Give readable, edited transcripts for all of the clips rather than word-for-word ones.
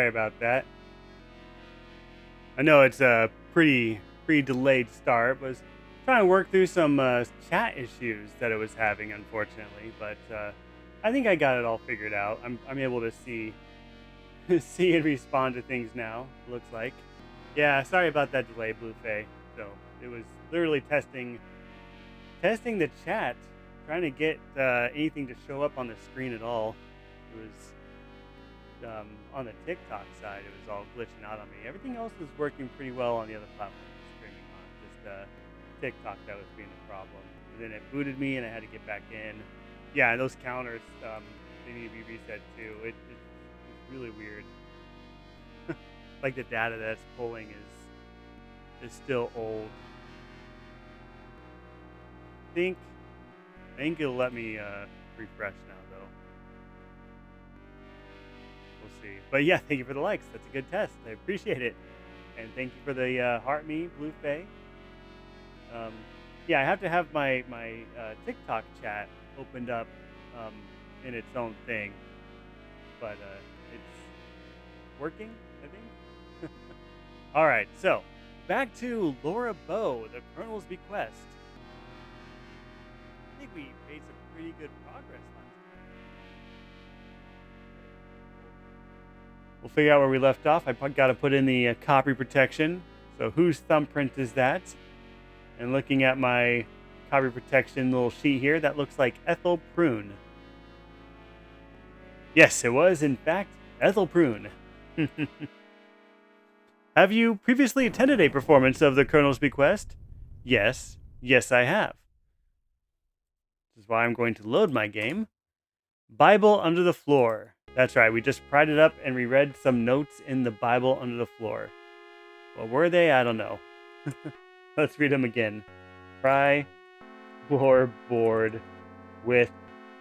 Sorry about that. I know it's a pretty delayed start. Was trying to work through some chat issues that it was having, unfortunately. But I think I got it all figured out. I'm able to see see and respond to things now. Looks like. Yeah, sorry about that delay, Bluefay. So it was literally testing the chat, trying to get anything to show up on the screen at all. It was on the TikTok side, it was all glitching out on me. Everything else was working pretty well on the other platforms streaming on. Just TikTok that was being the problem. And then it booted me, and I had to get back in. Yeah, and those counters, they need to be reset too. It's really weird. Like the data that's pulling is still old. I think it'll let me refresh now though. We'll see. But yeah, thank you for the likes. That's a good test. I appreciate it. And thank you for the heart me, Blue Fay. Yeah, I have to have my TikTok chat opened up in its own thing. But it's working, I think. All right, so back to Laura Bow, the Colonel's Bequest. I think we made some pretty good progress last time. We'll figure out where we left off. I got to put in the copy protection. So whose thumbprint is that? And looking at my copy protection little sheet here, that looks like Ethel Prune. Yes, it was, in fact, Ethel Prune. Have you previously attended a performance of the Colonel's Bequest? Yes. Yes, I have. This is why I'm going to load my game. Bible under the floor. That's right, we just pried it up and reread some notes in the Bible under the floor. What were they? I don't know. Let's read them again. Pry floorboard with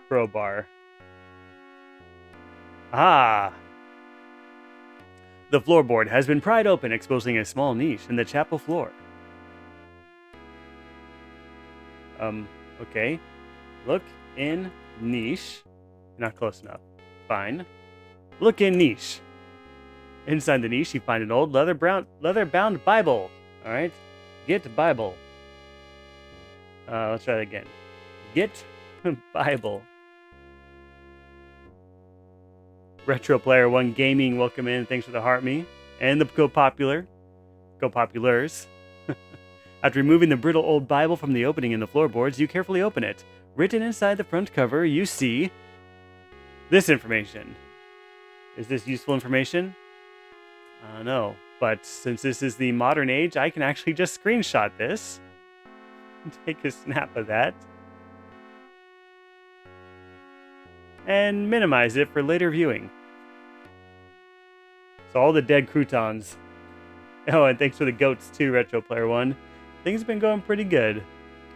crowbar. Ah! The floorboard has been pried open, exposing a small niche in the chapel floor. Okay. Look in niche. Not close enough. Fine. Look in niche. Inside the niche, you find an old leather-bound Bible. All right. Get Bible. Let's try that again. Get Bible. Retro Player 1 Gaming, welcome in. Thanks for the heart me. And the Go Populars. After removing the brittle old Bible from the opening in the floorboards, you carefully open it. Written inside the front cover, you see this information. Is this useful information? I don't know. But since this is the modern age, I can actually just screenshot this. Take a snap of that. And minimize it for later viewing. So all the dead croutons. Oh, and thanks for the goats too, Retro Player 1. Things have been going pretty good.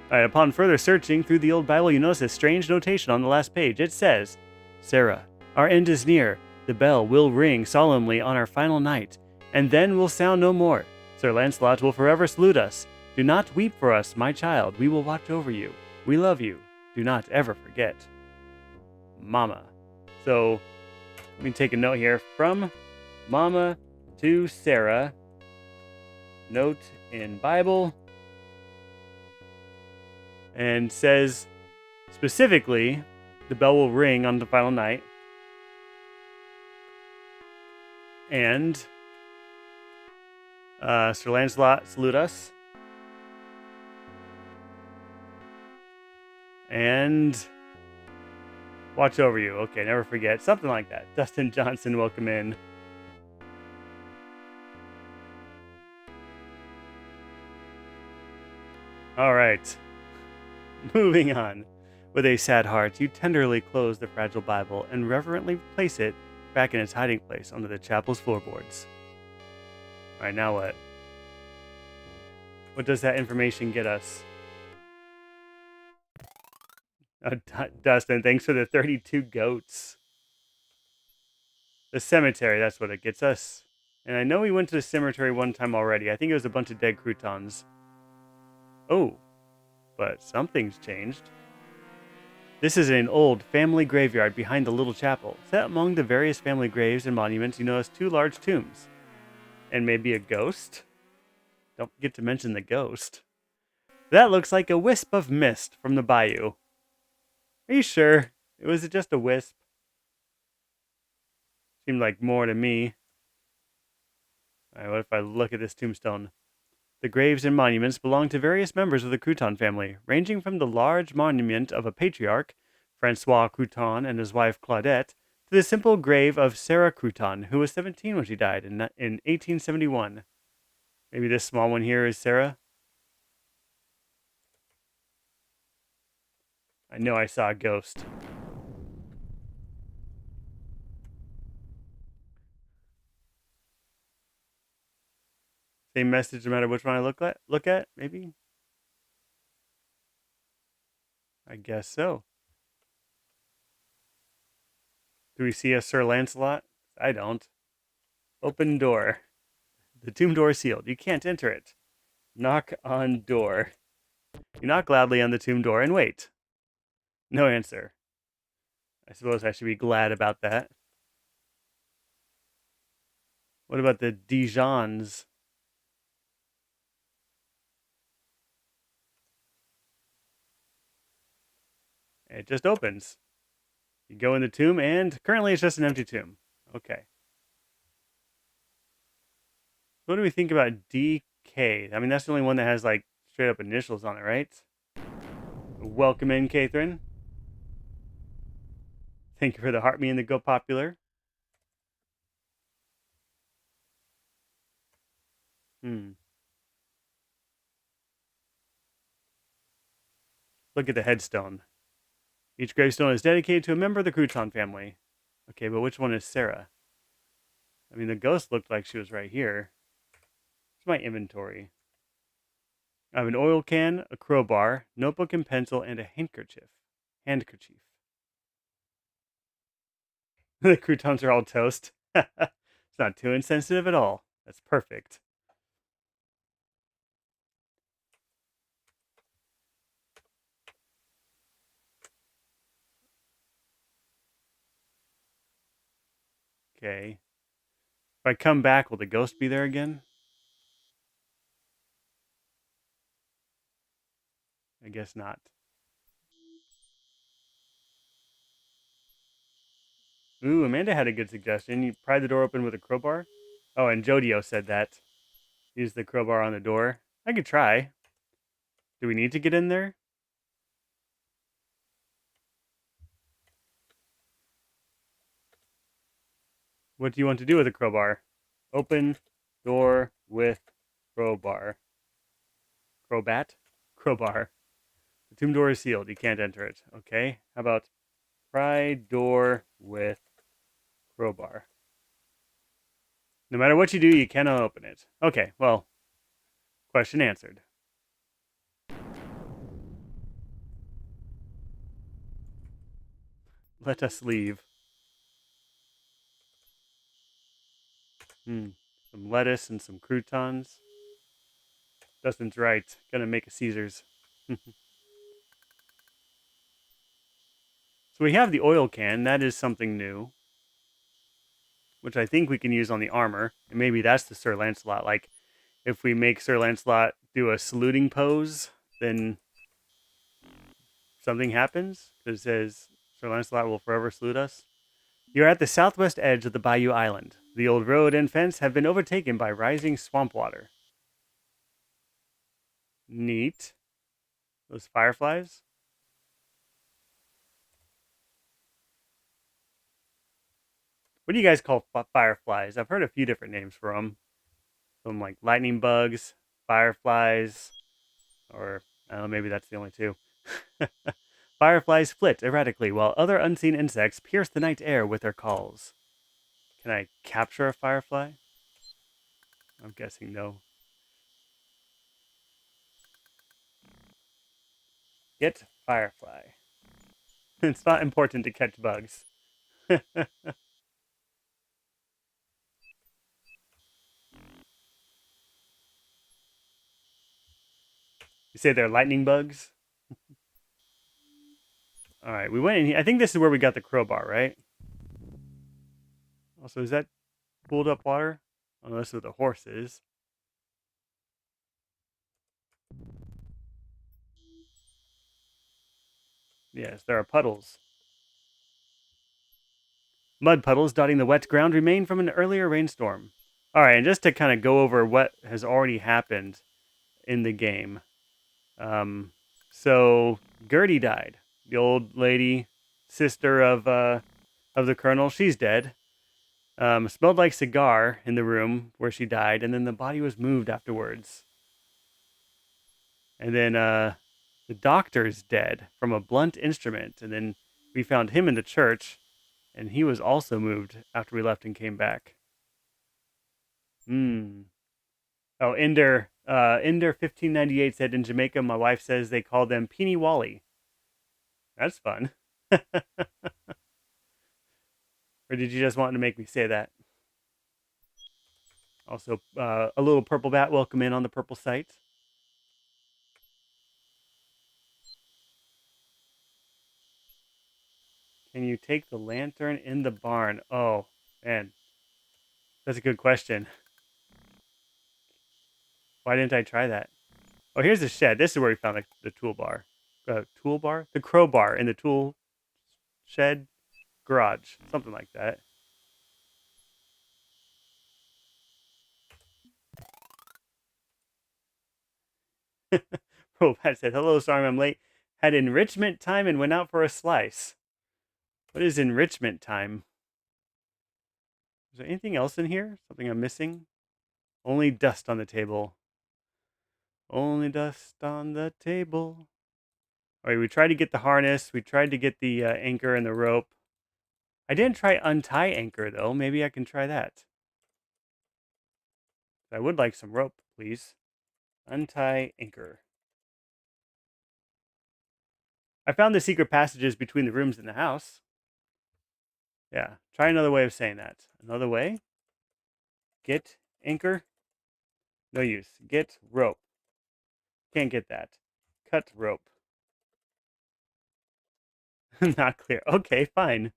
Alright, upon further searching through the old Bible, you notice a strange notation on the last page. It says, Sarah, our end is near. The bell will ring solemnly on our final night, and then will sound no more. Sir Lancelot will forever salute us. Do not weep for us, my child. We will watch over you. We love you. Do not ever forget. Mama. So, let me take a note here. From Mama to Sarah. Note in Bible. And says, specifically, the bell will ring on the final night. And Sir Lancelot salute us. And watch over you. Okay, never forget. Something like that. Dustin Johnson, welcome in. All right. Moving on. With a sad heart, you tenderly close the fragile Bible and reverently place it back in its hiding place under the chapel's floorboards. All right, now what? What does that information get us? Dustin, thanks for the 32 goats. The cemetery, that's what it gets us. And I know we went to the cemetery one time already. I think it was a bunch of dead croutons. Oh, but something's changed. This is an old family graveyard behind the little chapel. Set among the various family graves and monuments, you notice two large tombs. And maybe a ghost? Don't forget to mention the ghost. That looks like a wisp of mist from the bayou. Are you sure? Was it just a wisp? Seemed like more to me. Alright, what if I look at this tombstone? The graves and monuments belong to various members of the Crouton family, ranging from the large monument of a patriarch, Francois Crouton and his wife Claudette, to the simple grave of Sarah Crouton, who was 17 when she died in 1871. Maybe this small one here is Sarah? I know I saw a ghost. Same message no matter which one I look at, maybe? I guess so. Do we see a Sir Lancelot? I don't. Open door. The tomb door is sealed. You can't enter it. Knock on door. You knock loudly on the tomb door and wait. No answer. I suppose I should be glad about that. What about the Dijons? It just opens. You go in the tomb, and currently it's just an empty tomb. Okay. What do we think about DK? I mean, that's the only one that has like straight up initials on it, right? Welcome in, Catherine. Thank you for the heart me and the go popular. Look at the headstone. Each gravestone is dedicated to a member of the Crouton family. Okay, but which one is Sarah? I mean, the ghost looked like she was right here. It's my inventory. I have an oil can, a crowbar, notebook and pencil, and a handkerchief. The croutons are all toast. It's not too insensitive at all. That's perfect. Okay. If I come back, will the ghost be there again? I guess not. Ooh, Amanda had a good suggestion. You pry the door open with a crowbar? Oh, and Jodio said that. Use the crowbar on the door. I could try. Do we need to get in there? What do you want to do with a crowbar? Open door with crowbar. Crowbat? Crowbar. The tomb door is sealed. You can't enter it. Okay. How about pry door with crowbar? No matter what you do, you cannot open it. Okay, well, question answered. Let us leave. Some lettuce and some croutons. Dustin's right. Gonna make a Caesars. So we have the oil can. That is something new, which I think we can use on the armor. And maybe that's the Sir Lancelot. Like, if we make Sir Lancelot do a saluting pose, then something happens. Because it says Sir Lancelot will forever salute us. You're at the southwest edge of the Bayou Island. The old road and fence have been overtaken by rising swamp water. Neat. Those fireflies? What do you guys call fireflies? I've heard a few different names for them. Some like lightning bugs, fireflies, or I don't know, maybe that's the only two. Fireflies flit erratically while other unseen insects pierce the night air with their calls. Can I capture a firefly? I'm guessing no. Get firefly. It's not important to catch bugs. You say they're lightning bugs? All right, we went in here. I think this is where we got the crowbar, right? Also, is that pooled up water? Oh, this is where the horse is. Yes, there are puddles. Mud puddles dotting the wet ground remain from an earlier rainstorm. All right, and just to kind of go over what has already happened in the game. Um, so Gertie died. The old lady, sister of the colonel, she's dead. Smelled like cigar in the room where she died, and then the body was moved afterwards. And then the doctor's dead from a blunt instrument, and then we found him in the church, and he was also moved after we left and came back. Hmm. Oh, Ender 1598 said in Jamaica, my wife says they call them Peeny Wally. That's fun. Or did you just want to make me say that? Also, a little purple bat, welcome in on the purple site. Can you take the lantern in the barn? Oh, man. That's a good question. Why didn't I try that? Oh, here's the shed. This is where we found the toolbar. Toolbar? The crowbar in the tool shed garage. Something like that. Oh, Pat said, hello, sorry I'm late. Had enrichment time and went out for a slice. What is enrichment time? Is there anything else in here? Something I'm missing? Only dust on the table. Only dust on the table. All right, we tried to get the harness. We tried to get the anchor and the rope. I didn't try untie anchor, though. Maybe I can try that. I would like some rope, please. Untie anchor. I found the secret passages between the rooms in the house. Yeah, try another way of saying that. Another way. Get anchor. No use. Get rope. Can't get that. Cut rope. Not clear. Okay, fine.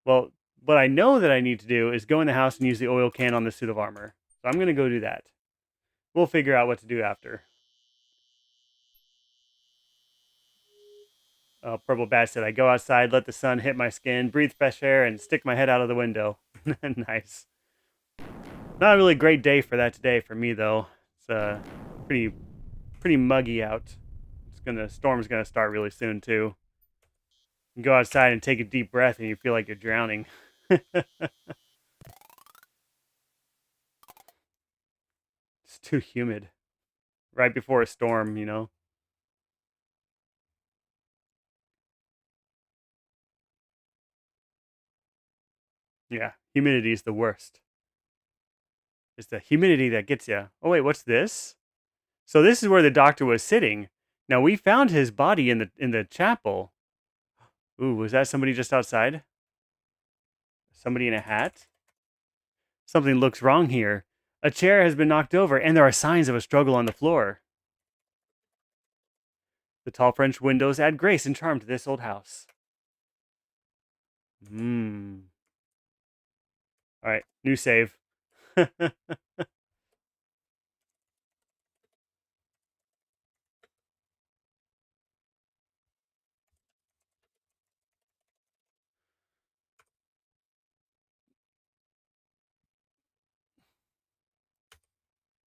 Well, what I know that I need to do is go in the house and use the oil can on the suit of armor. So I'm going to go do that. We'll figure out what to do after. Purple Bat said, I go outside, let the sun hit my skin, breathe fresh air, and stick my head out of the window. Nice. Not a really great day for that today for me, though. It's pretty muggy out. Storm's gonna start really soon too. You go outside and take a deep breath, and you feel like you're drowning. It's too humid. Right before a storm, you know. Yeah, humidity is the worst. It's the humidity that gets you. Oh wait, what's this? So this is where the doctor was sitting. Now we found his body in the chapel. Ooh, was that somebody just outside? Somebody in a hat? Something looks wrong here. A chair has been knocked over, and there are signs of a struggle on the floor. The tall French windows add grace and charm to this old house. Hmm. All right, new save.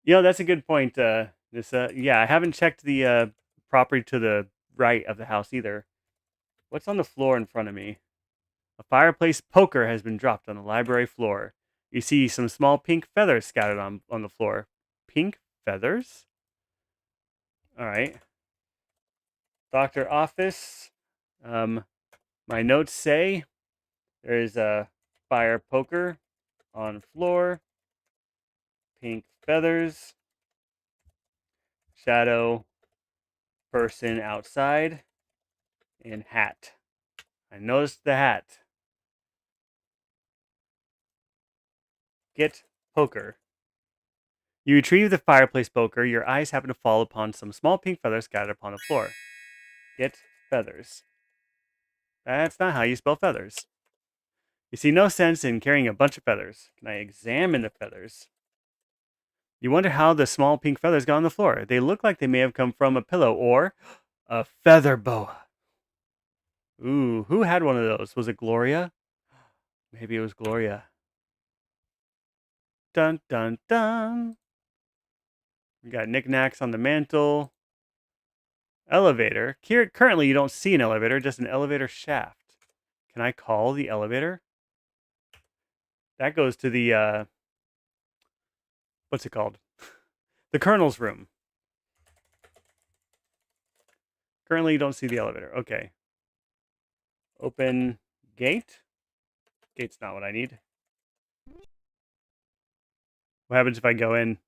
That's a good point. Yeah, I haven't checked the property to the right of the house either. What's on the floor in front of me? A fireplace poker has been dropped on the library floor. You see some small pink feathers scattered on the floor. Pink feathers? All right. Doctor office. Um, my notes say there's a fire poker on floor. Pink feathers. Shadow person outside. And hat. I noticed the hat. Get poker. You retrieve the fireplace poker. Your eyes happen to fall upon some small pink feathers scattered upon the floor. Get feathers. That's not how you spell feathers. You see no sense in carrying a bunch of feathers. Can I examine the feathers? You wonder how the small pink feathers got on the floor. They look like they may have come from a pillow or a feather boa. Ooh, who had one of those? Was it Gloria? Maybe it was Gloria. Dun dun dun. We got knickknacks on the mantle. Elevator. Currently, you don't see an elevator, just an elevator shaft. Can I call the elevator? That goes to the, what's it called? The Colonel's room. Currently, you don't see the elevator. Okay. Open gate. Gate's not what I need. What happens if I go in?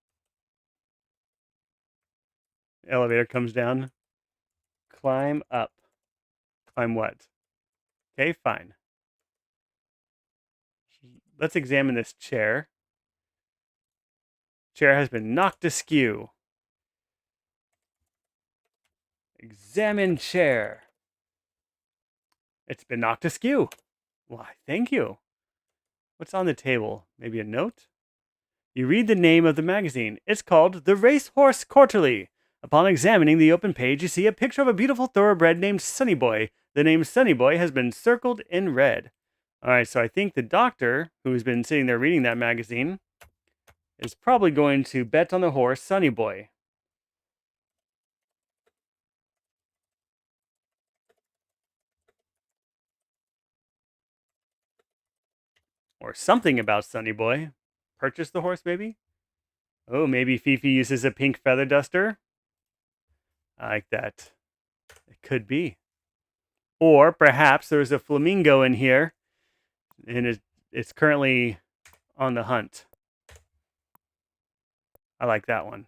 Elevator comes down. Climb up. Climb what? Okay, fine. Let's examine this chair. Chair has been knocked askew. Examine chair. It's been knocked askew. Why, thank you. What's on the table? Maybe a note? You read the name of the magazine. It's called The Racehorse Quarterly. Upon examining the open page, you see a picture of a beautiful thoroughbred named Sunny Boy. The name Sunny Boy has been circled in red. All right, so I think the doctor, who's been sitting there reading that magazine, is probably going to bet on the horse Sunny Boy. Or something about Sunny Boy. Purchase the horse, maybe? Oh, maybe Fifi uses a pink feather duster? I like that. It could be. Or perhaps there's a flamingo in here, and it's currently on the hunt. I like that one.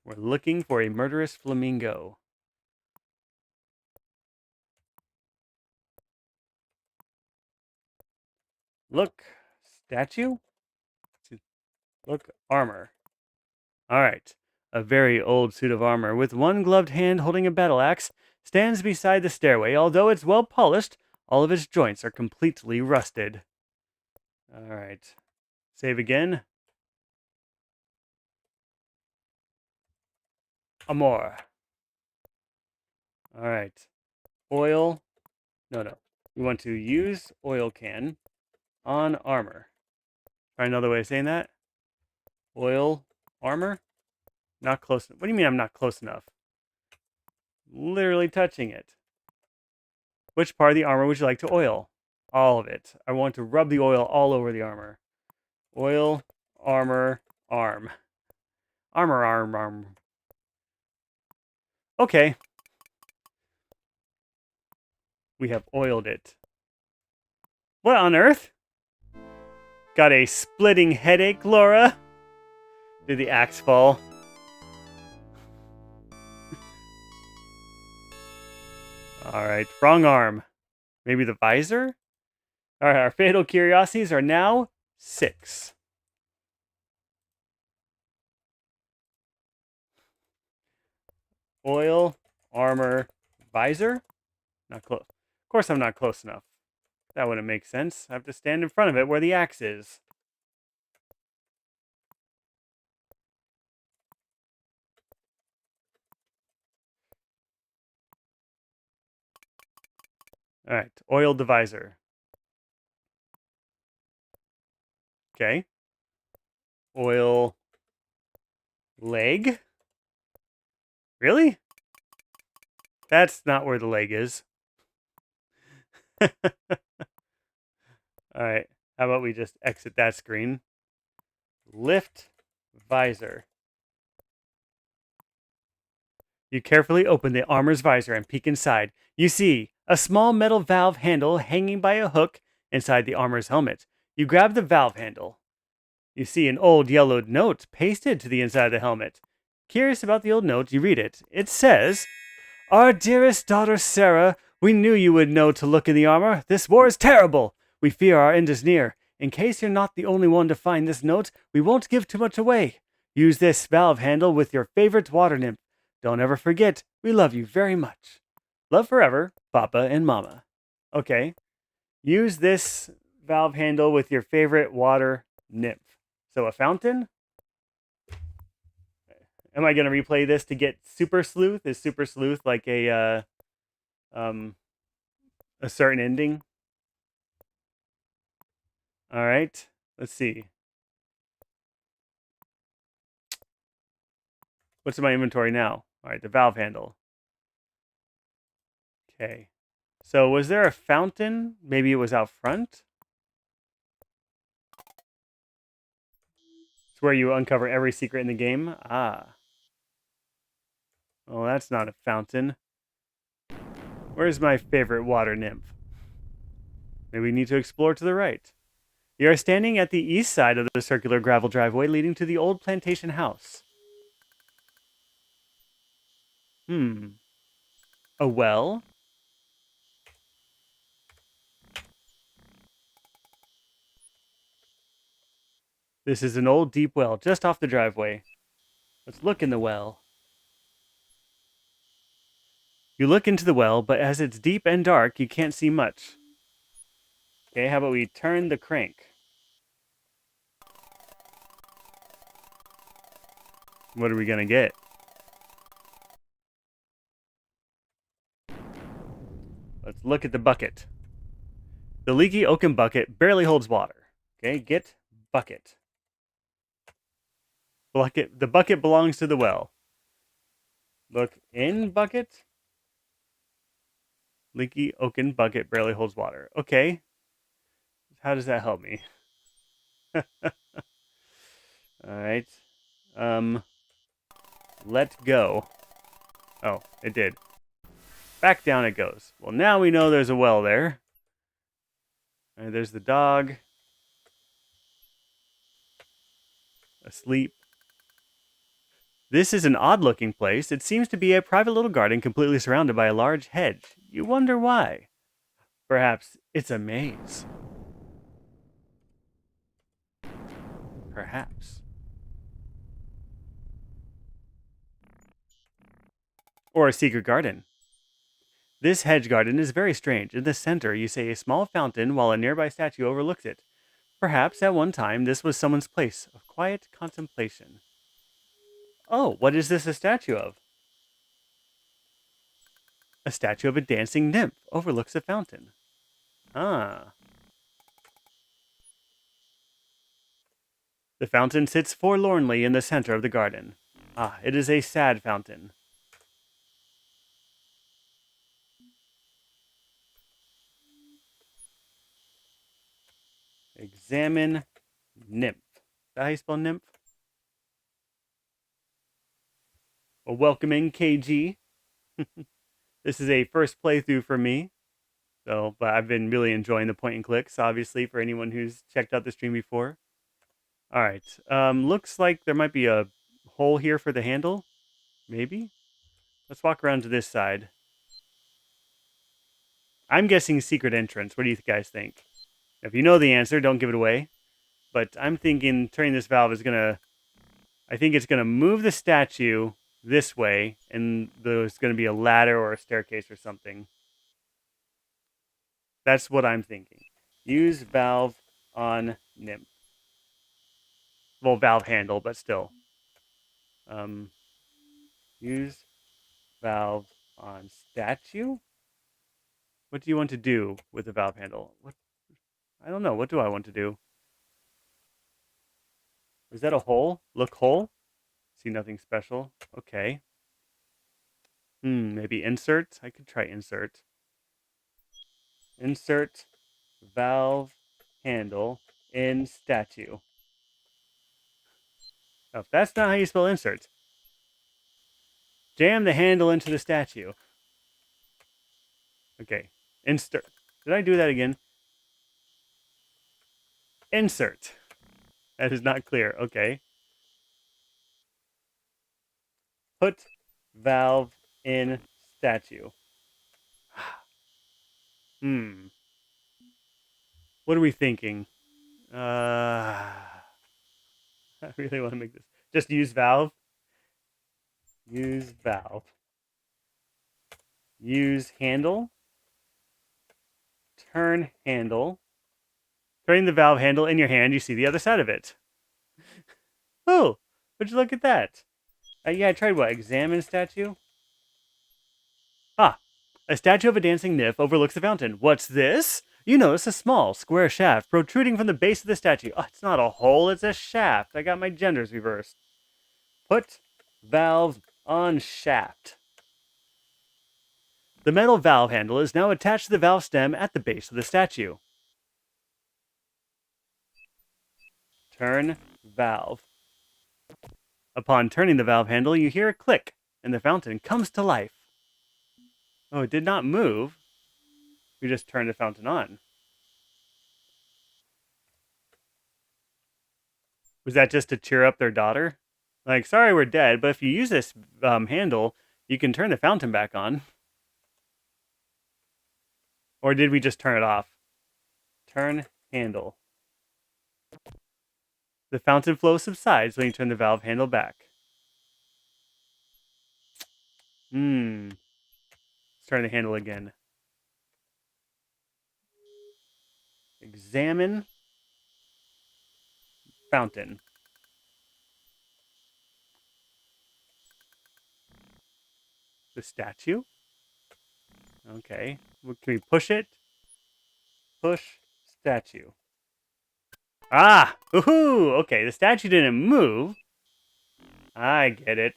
We're looking for a murderous flamingo. Look, statue? Look, armor. All right. A very old suit of armor with one gloved hand holding a battle axe stands beside the stairway. Although it's well polished, all of its joints are completely rusted. All right. Save again. Amor. All right. Oil. No. We want to use oil can on armor. Try another way of saying that. Oil armor. Not close. What do you mean I'm not close enough? Literally touching it. Which part of the armor would you like to oil? All of it. I want to rub the oil all over the armor. Oil, armor, arm. Arm. Okay. We have oiled it. What on earth? Got a splitting headache, Laura? Did the axe fall? Alright, wrong arm. Maybe the visor? Alright, our fatal curiosities are now 6. Oil, armor, visor? Not close. Of course I'm not close enough. That wouldn't make sense. I have to stand in front of it where the axe is. Alright, oil the visor. Okay. Oil leg? Really? That's not where the leg is. Alright, how about we just exit that screen? Lift visor. You carefully open the armor's visor and peek inside. You see a small metal valve handle hanging by a hook inside the armor's helmet. You grab the valve handle. You see an old yellowed note pasted to the inside of the helmet. Curious about the old note, you read it. It says, "Our dearest daughter Sarah, we knew you would know to look in the armor. This war is terrible. We fear our end is near. In case you're not the only one to find this note, we won't give too much away. Use this valve handle with your favorite water nymph. Don't ever forget, we love you very much. Love forever, Papa and Mama." Okay. Use this valve handle with your favorite water nymph. So a fountain? Am I going to replay this to get Super Sleuth? Is Super Sleuth like um a certain ending? All right. Let's see. What's in my inventory now? All right, the valve handle. Okay. So was there a fountain? Maybe it was out front? It's where you uncover every secret in the game. Ah. Well, that's not a fountain. Where's my favorite water nymph? Maybe we need to explore to the right. You are standing at the east side of the circular gravel driveway leading to the old plantation house. Hmm. A well? This is an old deep well just off the driveway. Let's look in the well. You look into the well, but as it's deep and dark, you can't see much. Okay, how about we turn the crank? What are we going to get? Let's look at the bucket. The leaky oaken bucket barely holds water. Okay, get bucket. Bucket. The bucket belongs to the well. Look in bucket. Leaky oaken bucket barely holds water. Okay, how does that help me? All right. Um, let go. Oh, it did. Back down it goes. Well, now we know there's a well there. All right, there's the dog. Asleep. This is an odd looking place. It seems to be a private little garden completely surrounded by a large hedge. You wonder why. Perhaps it's a maze. Perhaps. Or a secret garden. This hedge garden is very strange. In the center, you see a small fountain while a nearby statue overlooks it. Perhaps at one time this was someone's place of quiet contemplation. Oh, what is this a statue of? A statue of a dancing nymph overlooks a fountain. Ah. The fountain sits forlornly in the center of the garden. Ah, it is a sad fountain. Examine nymph. Is that how you spell nymph? Well, welcoming KG. This is a first playthrough for me. So, but I've been really enjoying the point and clicks, obviously, for anyone who's checked out the stream before. All right. Looks like there might be a hole here for the handle. Maybe. Let's walk around to this side. I'm guessing secret entrance. What do you guys think? If you know the answer, don't give it away. But I'm thinking turning this valve is gonna. I think it's gonna move the statue this way, and there's gonna be a ladder or a staircase or something. That's what I'm thinking. Use valve on nymph. Well, valve handle, but still. Um, use valve on statue. What do you want to do with the valve handle? What? I don't know. What do I want to do? Is that a hole? Look hole? See nothing special. Okay. Maybe insert. I could try insert. Insert valve handle in statue. Now, if that's not how you spell insert, jam the handle into the statue. Okay. Insert. Did I do that again? Insert. That is not clear. Okay. Put valve in statue. Hmm. What are we thinking? I really want to make this. Just use valve. Use valve. Use handle. turn handle. Turning the valve handle in your hand, you see the other side of it. Oh, would you look at that? Yeah, I tried what? Examine statue? Ah, a statue of a dancing nymph overlooks the fountain. What's this? You notice a small, square shaft protruding from the base of the statue. Oh, it's not a hole, it's a shaft. I got my genders reversed. Put valve on shaft. The metal valve handle is now attached to the valve stem at the base of the statue. Turn valve. Upon turning the valve handle, you hear a click, and the fountain comes to life. Oh, it did not move. We just turned the fountain on. Was that just to cheer up their daughter? Like, sorry we're dead, but if you use this handle, you can turn the fountain back on. Or did we just turn it off? Turn handle. The fountain flow subsides when you turn the valve handle back. Let's turn the handle again. Examine fountain. The statue? Okay. Can we push it? Push statue. Ah! Woohoo! Okay, the statue didn't move. I get it.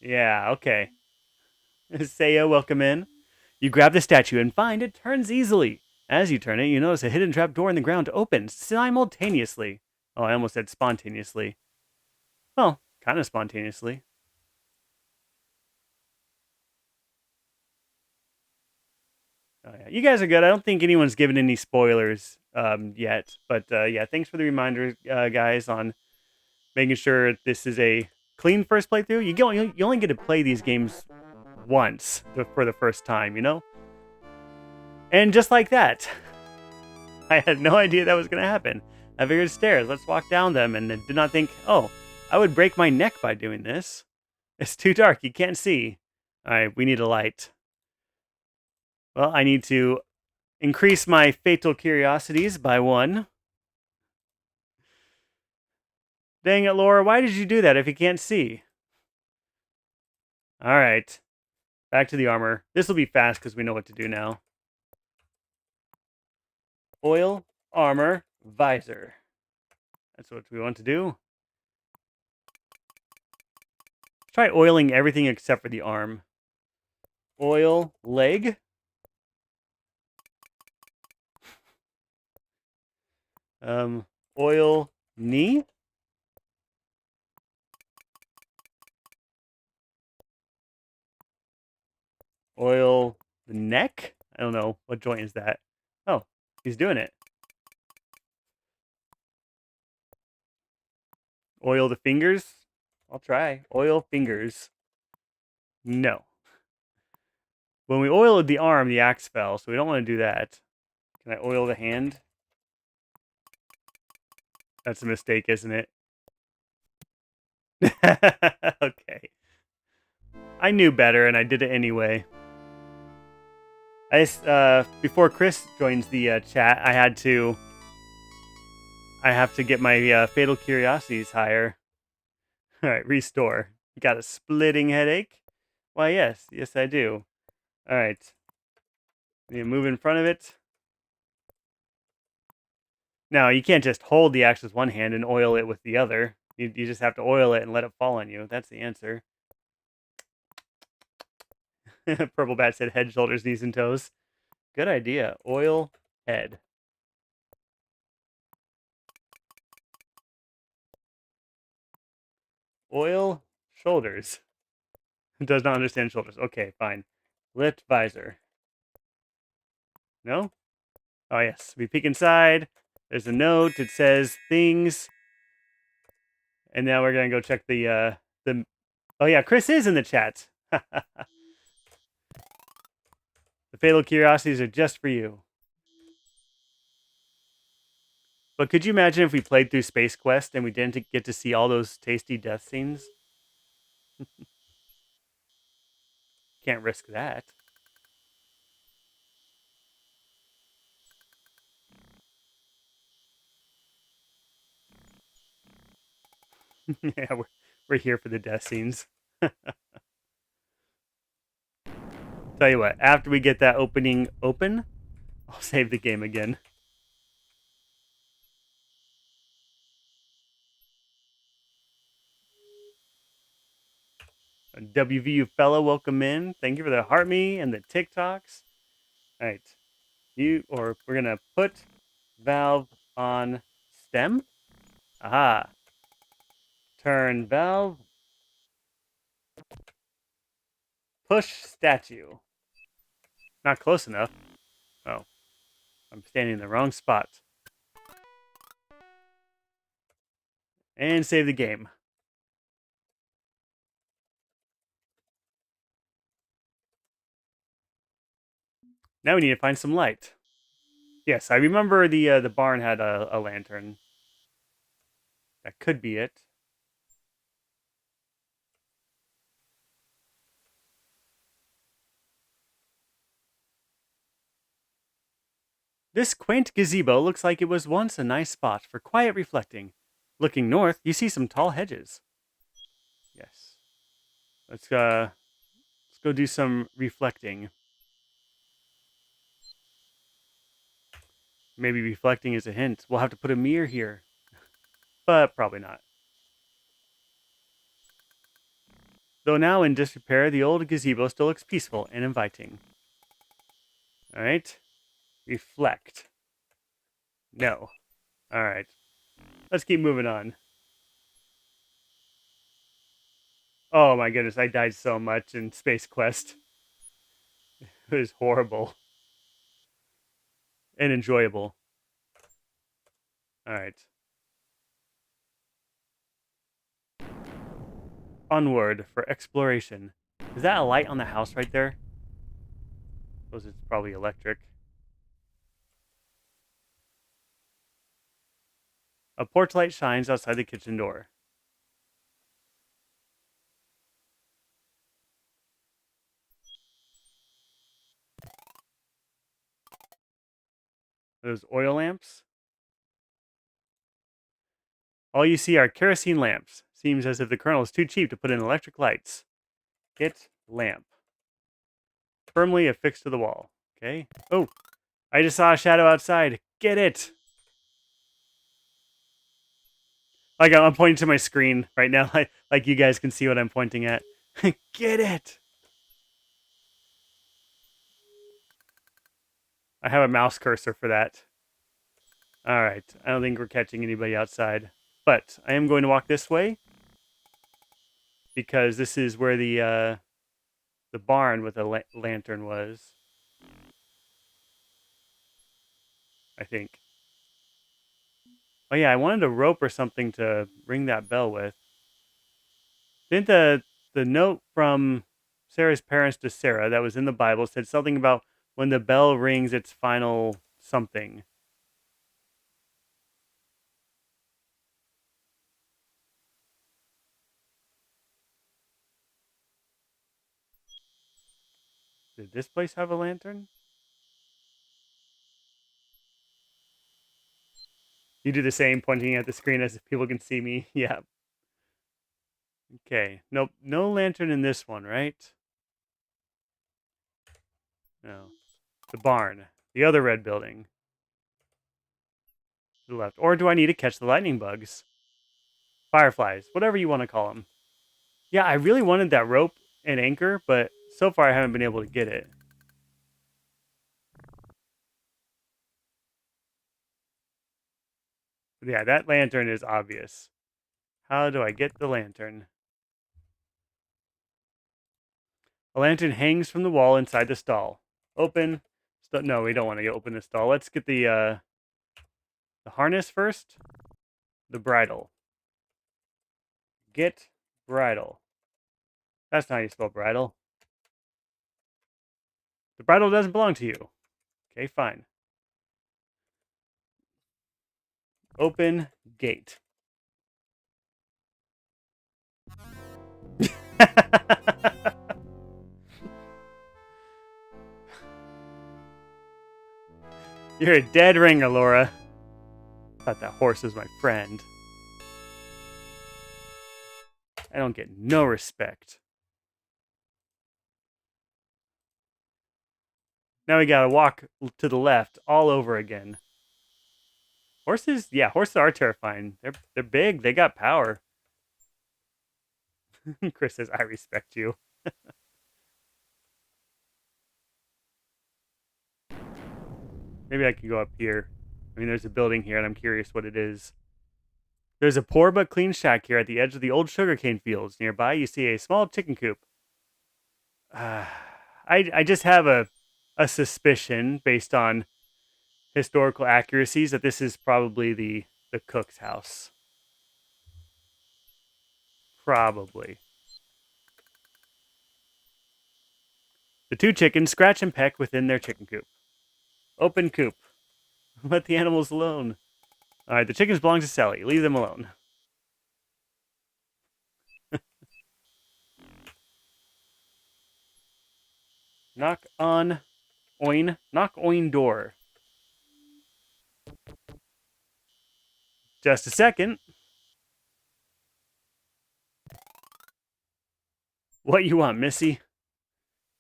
Yeah, okay. Seiya, welcome in. You grab the statue and find it turns easily. As you turn it, you notice a hidden trap door in the ground opens simultaneously. Oh, I almost said spontaneously. Well, kind of spontaneously. Oh, yeah. You guys are good. I don't think anyone's given any spoilers yet. But yeah, thanks for the reminder, guys, on making sure this is a clean first playthrough. You only get to play these games once for the first time, you know? And just like that, I had no idea that was going to happen. I figured stairs, let's walk down them, and did not think, oh, I would break my neck by doing this. It's too dark, you can't see. All right, we need a light. Well, I need to increase my fatal curiosities by 1. Dang it, Laura, why did you do that if you can't see? All right, back to the armor. This will be fast because we know what to do now. Oil, armor, visor. That's what we want to do. Try oiling everything except for the arm. Oil, leg. Oil, knee. Oil, the neck. I don't know. What joint is that? Oh, he's doing it. Oil the fingers. I'll try. Oil fingers. No. When we oiled the arm, the axe fell, so we don't want to do that. Can I oil the hand? That's a mistake, isn't it? Okay. I knew better, and I did it anyway. Before Chris joins the chat, I have to get my fatal curiosities higher. All right, restore. You got a splitting headache? Why, yes, I do. All right, you move in front of it. Now you can't just hold the axe with one hand and oil it with the other. You just have to oil it and let it fall on you. That's the answer. Purple Bat said head, shoulders, knees, and toes. Good idea. Oil head. Oil shoulders. Does not understand shoulders. Okay, fine. Lift visor. No? Oh, yes. We peek inside. There's a note. It says things. And now we're going to go check the... Oh, yeah, Chris is in the chat. The fatal curiosities are just for you. But could you imagine if we played through Space Quest and we didn't get to see all those tasty death scenes? Can't risk that. Yeah, we're here for the death scenes. Tell you what, after we get that opening open, I'll save the game again. WVU fellow, welcome in. Thank you for the heart me and the TikToks. All right, we're gonna put valve on stem. Aha. Turn valve. Push statue. Not close enough. Oh, I'm standing in the wrong spot. And save the game. Now we need to find some light. Yes, I remember the barn had a lantern. That could be it. This quaint gazebo looks like it was once a nice spot for quiet reflecting. Looking north, you see some tall hedges. Yes. Let's go do some reflecting. Maybe reflecting is a hint. We'll have to put a mirror here. But probably not. Though now in disrepair, the old gazebo still looks peaceful and inviting. Alright. Reflect. No. Alright. Let's keep moving on. Oh my goodness, I died so much in Space Quest. It was horrible. And enjoyable. Alright. Onward for exploration. Is that a light on the house right there? I suppose it's probably electric. A porch light shines outside the kitchen door. Those oil lamps? All you see are kerosene lamps. Seems as if the kernel is too cheap to put in electric lights. Get lamp. Firmly affixed to the wall. Okay. Oh, I just saw a shadow outside. Get it. Like I'm pointing to my screen right now. Like you guys can see what I'm pointing at. Get it. I have a mouse cursor for that. All right. I don't think we're catching anybody outside. But I am going to walk this way because this is where the barn with a lantern was. I think. Oh yeah, I wanted a rope or something to ring that bell with. Didn't the note from Sarah's parents to Sarah that was in the Bible said something about when the bell rings its final something? Did this place have a lantern? You do the same, pointing at the screen as if people can see me. Yeah. Okay. Nope. No lantern in this one, right? No. The barn. The other red building. To the left. Or do I need to catch the lightning bugs? Fireflies. Whatever you want to call them. Yeah, I really wanted that rope and anchor, but so far I haven't been able to get it. Yeah, that lantern is obvious. How do I get the lantern? A lantern hangs from the wall inside the stall. Open. No, we don't want to open the stall. Let's get the harness first. The bridle. Get bridle. That's not how you spell bridle. The bridle doesn't belong to you. Okay, fine. Open gate. You're a dead ringer, Laura. Thought that horse was my friend. I don't get no respect. Now we gotta walk to the left all over again. Horses, yeah, horses are terrifying. They're big. They got power. Chris says, "I respect you." Maybe I can go up here. I mean, there's a building here, and I'm curious what it is. There's a poor but clean shack here at the edge of the old sugarcane fields. Nearby, you see a small chicken coop. Uh, I just have a suspicion based on historical accuracies that this is probably the cook's house. Probably. The two chickens scratch and peck within their chicken coop. Open coop. Let the animals alone. All right, the chickens belong to Sally. Leave them alone. Knock on oin. Knock oin door. Just a second. What you want, Missy?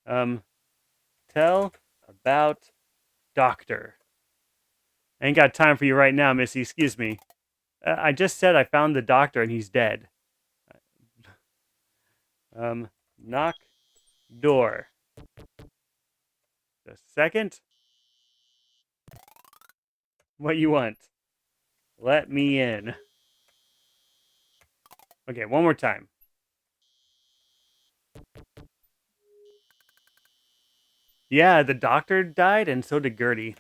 Tell about doctor. I ain't got time for you right now, Missy. Excuse me. I just said I found the doctor and he's dead. Knock door. Just a second. What you want? Let me in. Okay, one more time. Yeah, the doctor died and so did Gertie.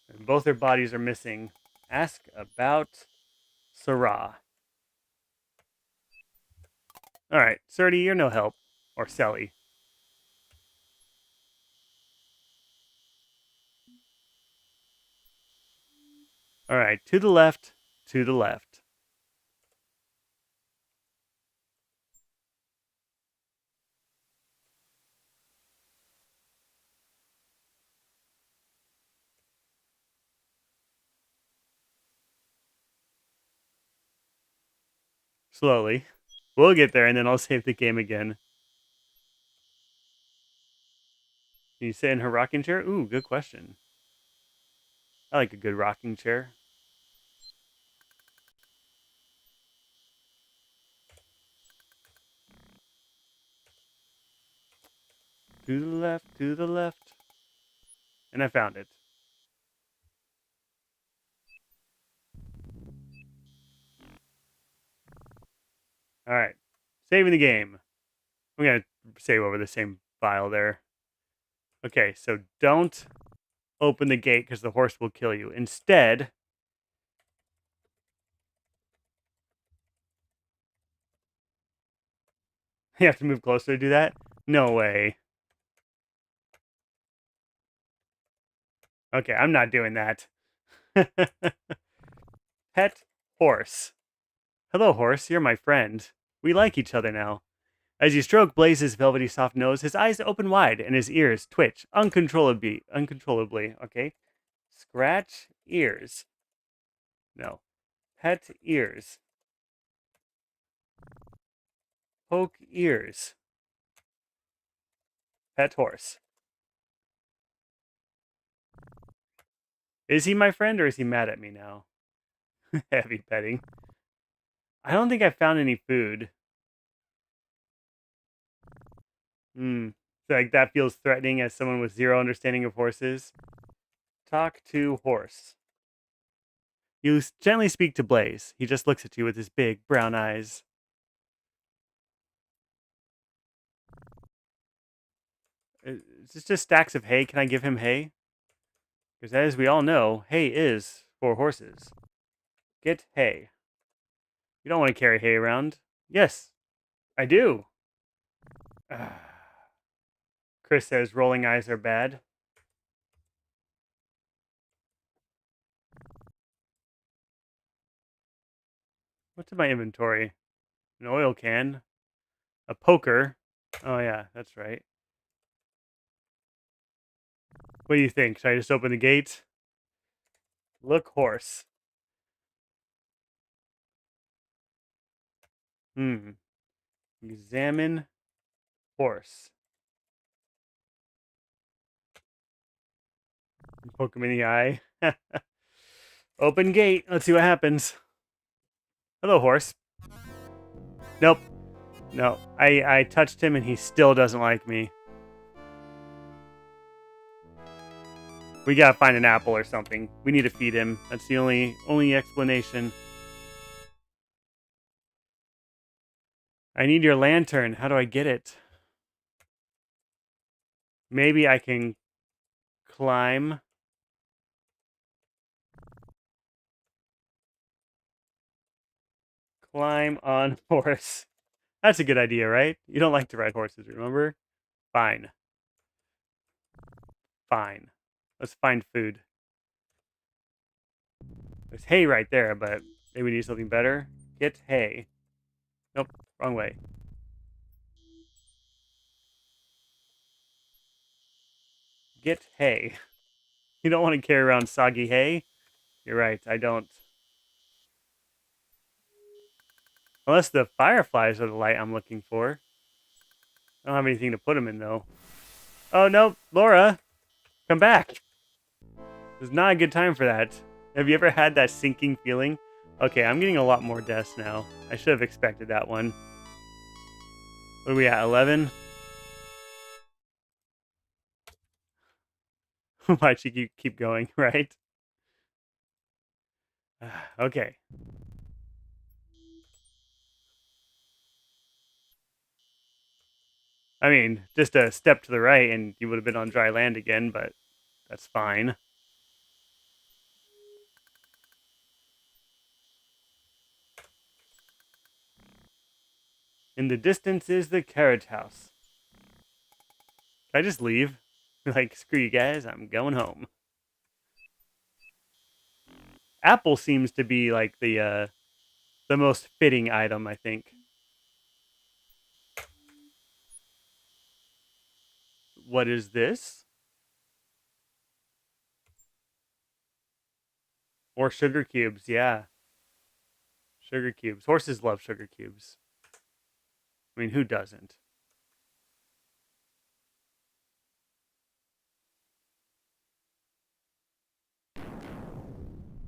And both their bodies are missing. Ask about Sarah. Alright, Surdy, you're no help. Or Sally. Alright, to the left, to the left. Slowly. We'll get there and then I'll save the game again. Can you sit in her rocking chair? Ooh, good question. I like a good rocking chair. To the left, to the left. And I found it. Alright. Saving the game. I'm going to save over the same file there. Okay, so don't open the gate because the horse will kill you. Instead, you have to move closer to do that? No way. Okay, I'm not doing that. Pet horse. Hello, horse. You're my friend. We like each other now. As you stroke Blaze's velvety soft nose, his eyes open wide and his ears twitch uncontrollably. Uncontrollably, okay? Scratch ears. No. Pet ears. Poke ears. Pet horse. Is he my friend or is he mad at me now? Heavy petting. I don't think I found any food. Like that feels threatening as someone with zero understanding of horses. Talk to horse. You gently speak to Blaze. He just looks at you with his big brown eyes. Is this just stacks of hay? Can I give him hay? Because as we all know, hay is for horses. Get hay. You don't want to carry hay around. Yes, I do. Chris says rolling eyes are bad. What's in my inventory? An oil can. A poker. Oh, yeah, that's right. What do you think? Should I just open the gate? Look, horse. Hmm. Examine horse. Poke him in the eye. Open gate. Let's see what happens. Hello, horse. Nope. No. I touched him and he still doesn't like me. We gotta find an apple or something. We need to feed him. That's the only explanation. I need your lantern. How do I get it? Maybe I can climb. Climb on horse. That's a good idea, right? You don't like to ride horses, remember? Fine. Fine. Let's find food. There's hay right there, but maybe we need something better. Get hay. Nope, wrong way. Get hay. You don't want to carry around soggy hay? You're right, I don't. Unless the fireflies are the light I'm looking for. I don't have anything to put them in, though. Oh, no, Laura, come back. It's not a good time for that. Have you ever had that sinking feeling? Okay, I'm getting a lot more deaths now. I should have expected that one. What are we at, 11? Why'd she keep going, right? Okay. I mean, just a step to the right and you would have been on dry land again, but that's fine. In the distance is the carriage house. Can I just leave? Like, screw you guys, I'm going home. Apple seems to be like the most fitting item, I think. What is this? Or sugar cubes, yeah. Sugar cubes. Horses love sugar cubes. I mean, who doesn't?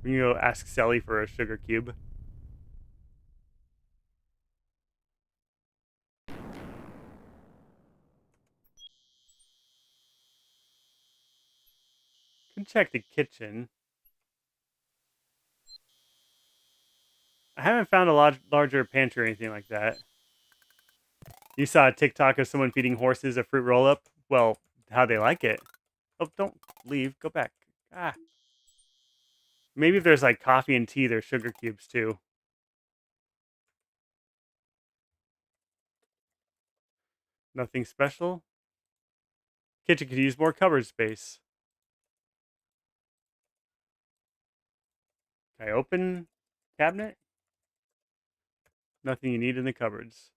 You go ask Sally for a sugar cube. Can check the kitchen. I haven't found a larger pantry or anything like that. You saw a TikTok of someone feeding horses a fruit roll up? Well, how they like it. Oh, don't leave. Go back. Ah. Maybe if there's like coffee and tea, there's sugar cubes too. Nothing special. Kitchen could use more cupboard space. Can I open cabinet? Nothing you need in the cupboards.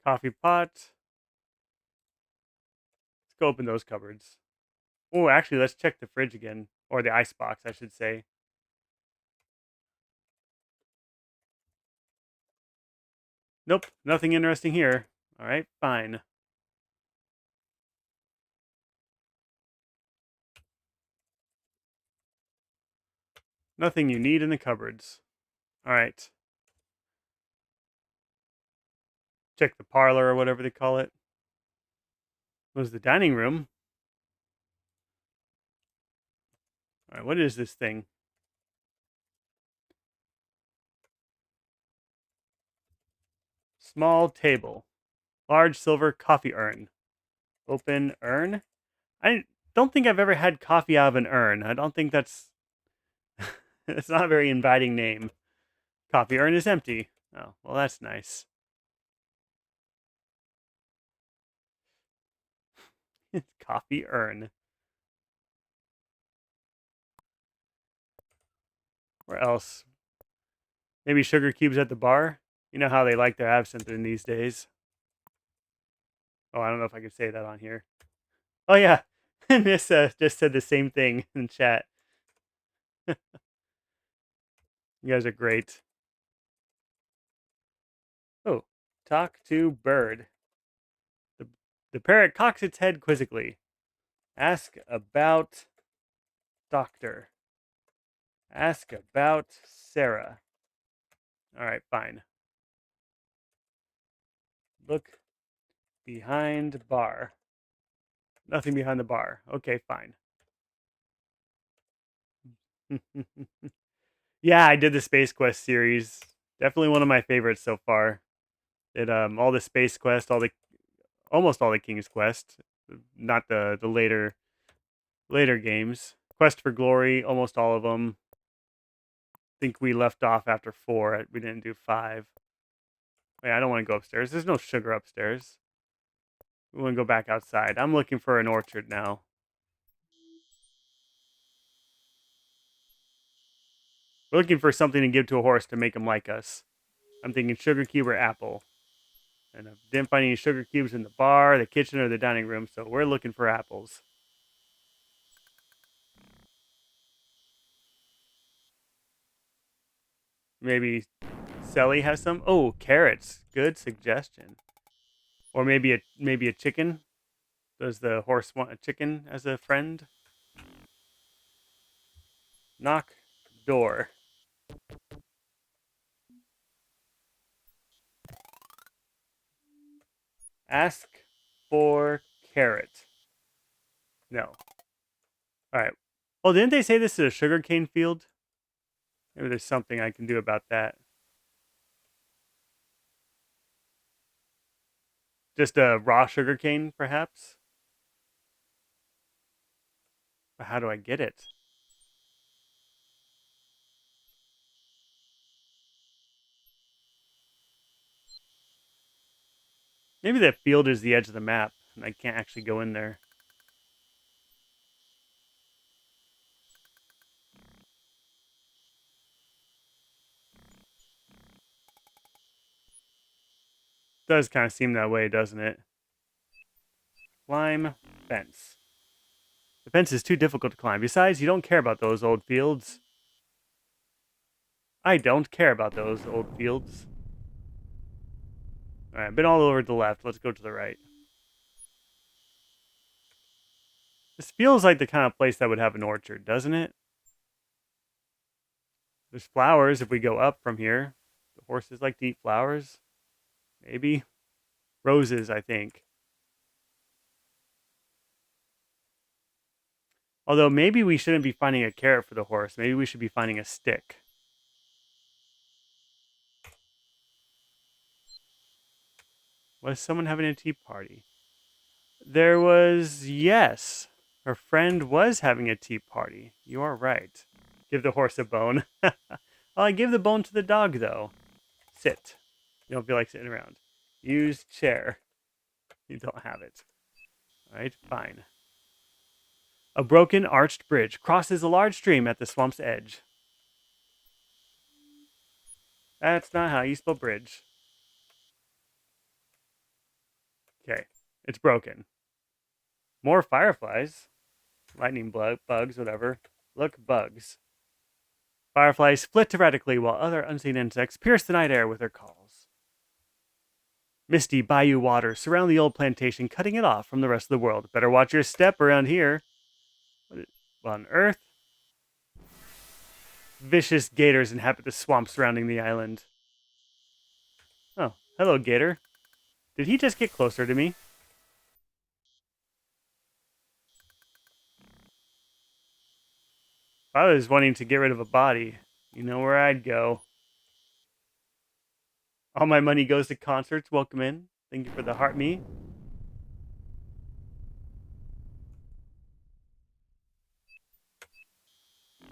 Coffee pot. Let's go open those cupboards. Oh, actually, let's check the fridge again. Or the ice box, I should say. Nope, nothing interesting here. All right, fine. Nothing you need in the cupboards. All right. Check the parlor or whatever they call it. Was the dining room. All right, what is this thing? Small table. Large silver coffee urn. Open urn? I don't think I've ever had coffee out of an urn. I don't think that's. It's not a very inviting name. Coffee urn is empty. Oh, well, that's nice. Coffee urn. Where else? Maybe sugar cubes at the bar? You know how they like their absinthe in these days. Oh, I don't know if I can say that on here. Oh, yeah. Miss just said the same thing in chat. You guys are great. Talk to bird. The, the parrot cocks its head quizzically. Ask about doctor. Ask about Sarah. All right, fine. Look behind bar. Nothing behind the bar. Okay, fine. Yeah, I did the Space Quest series. Definitely one of my favorites so far. Did all the Space Quest, almost all the King's Quest, not the later games. Quest for Glory, almost all of them. Think we left off after 4. We didn't do 5. Wait, I don't want to go upstairs. There's no sugar upstairs. We want to go back outside. I'm looking for an orchard now. We're looking for something to give to a horse to make him like us. I'm thinking sugar cube or apple. And I didn't find any sugar cubes in the bar, the kitchen, or the dining room, so we're looking for apples. Maybe Sally has some. Oh, carrots. Good suggestion. Or maybe a chicken. Does the horse want a chicken as a friend? Knock door. Ask for carrot. No. All right. Oh, didn't they say this is a sugarcane field? Maybe there's something I can do about that. Just a raw sugarcane, perhaps? But how do I get it? Maybe that field is the edge of the map, and I can't actually go in there. Does kind of seem that way, doesn't it? Climb fence. The fence is too difficult to climb. Besides, you don't care about those old fields. I don't care about those old fields. All right, I've been all over to the left. Let's go to the right. This feels like the kind of place that would have an orchard, doesn't it? There's flowers if we go up from here. The horses like to eat flowers. Maybe. Roses, I think. Although maybe we shouldn't be finding a carrot for the horse. Maybe we should be finding a stick. Was someone having a tea party? There was, yes. Her friend was having a tea party. You are right. Give the horse a bone. Well, I gave the bone to the dog, though. Sit. You don't feel like sitting around. Use chair. You don't have it. All right, fine. A broken arched bridge crosses a large stream at the swamp's edge. That's not how you spell bridge. Okay, it's broken. More fireflies. Lightning bugs, whatever. Look, bugs. Fireflies flit erratically while other unseen insects pierce the night air with their calls. Misty bayou waters surround the old plantation, cutting it off from the rest of the world. Better watch your step around here. What on earth? Vicious gators inhabit the swamp surrounding the island. Oh, hello, gator. Did he just get closer to me? If I was wanting to get rid of a body, you know where I'd go. All my money goes to concerts. Welcome in. Thank you for the heart me. I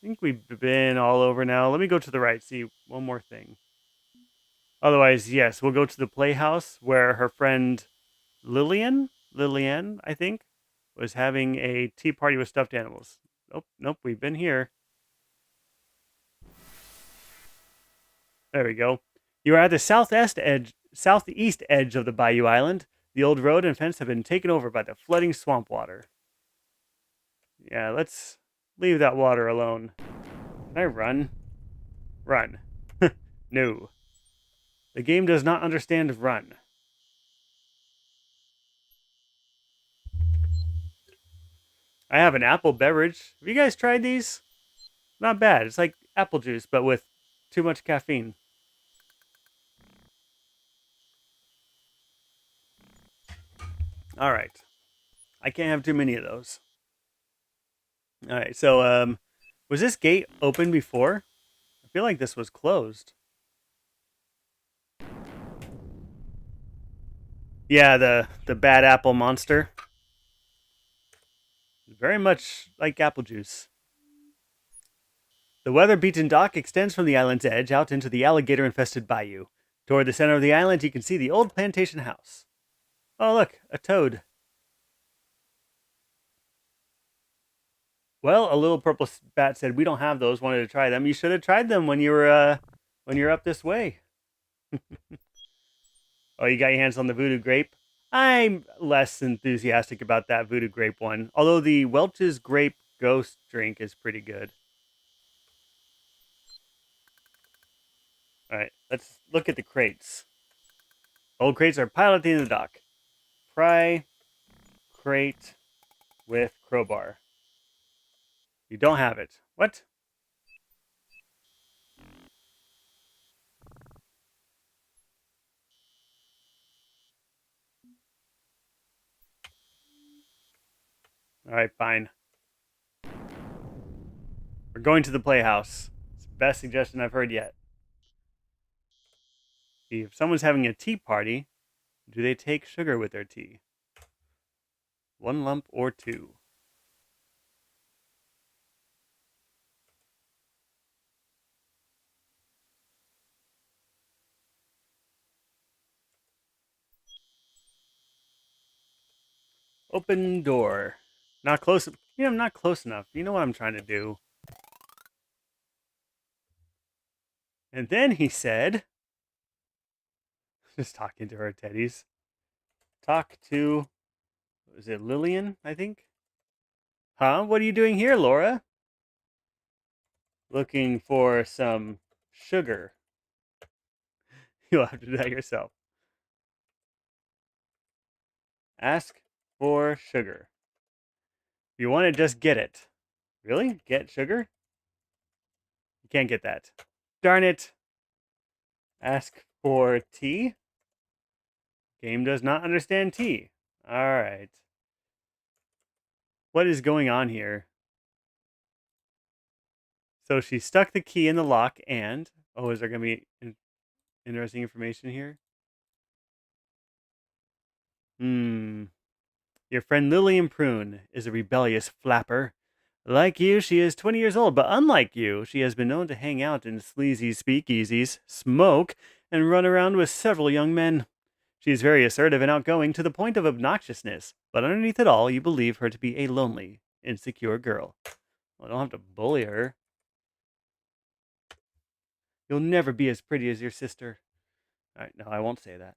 think we've been all over now. Let me go to the right, see one more thing. Otherwise, yes, we'll go to the playhouse where her friend Lillian, I think, was having a tea party with stuffed animals. Nope, we've been here. There we go. You are at the southeast edge of the Bayou Island. The old road and fence have been taken over by the flooding swamp water. Yeah, let's leave that water alone. Can I run? Run. No. The game does not understand run. I have an apple beverage. Have you guys tried these? Not bad. It's like apple juice, but with too much caffeine. All right. I can't have too many of those. All right. So, was this gate open before? I feel like this was closed. Yeah, the bad apple monster. Very much like apple juice. The weather-beaten dock extends from the island's edge out into the alligator-infested bayou. Toward the center of the island, you can see the old plantation house. Oh, look, a toad. Well, a little purple bat said, "We don't have those. Wanted to try them. You should have tried them when you're up this way." Oh, you got your hands on the voodoo grape. I'm less enthusiastic about that voodoo grape one, although the Welch's grape ghost drink is pretty good. All right, let's look at the crates. Old crates are piled at the end of the dock. Pry crate with crowbar. You don't have it. What? All right, fine. We're going to the playhouse. It's the best suggestion I've heard yet. See, if someone's having a tea party, do they take sugar with their tea? One lump or two? Open door. Not close. I'm not close enough. You know what I'm trying to do. And then he said, just talking to her teddies. Talk to, is it Lillian, I think? Huh? What are you doing here, Laura? Looking for some sugar. You'll have to do that yourself. Ask for sugar. If you want it, just get it. Really? Get sugar? You can't get that. Darn it. Ask for tea? Game does not understand tea. Alright. What is going on here? So she stuck the key in the lock and... Oh, is there going to be interesting information here? Your friend Lillian Prune is a rebellious flapper. Like you, she is 20 years old, but unlike you, she has been known to hang out in sleazy speakeasies, smoke, and run around with several young men. She is very assertive and outgoing to the point of obnoxiousness, but underneath it all, you believe her to be a lonely, insecure girl. Well, I don't have to bully her. You'll never be as pretty as your sister. All right, no, I won't say that.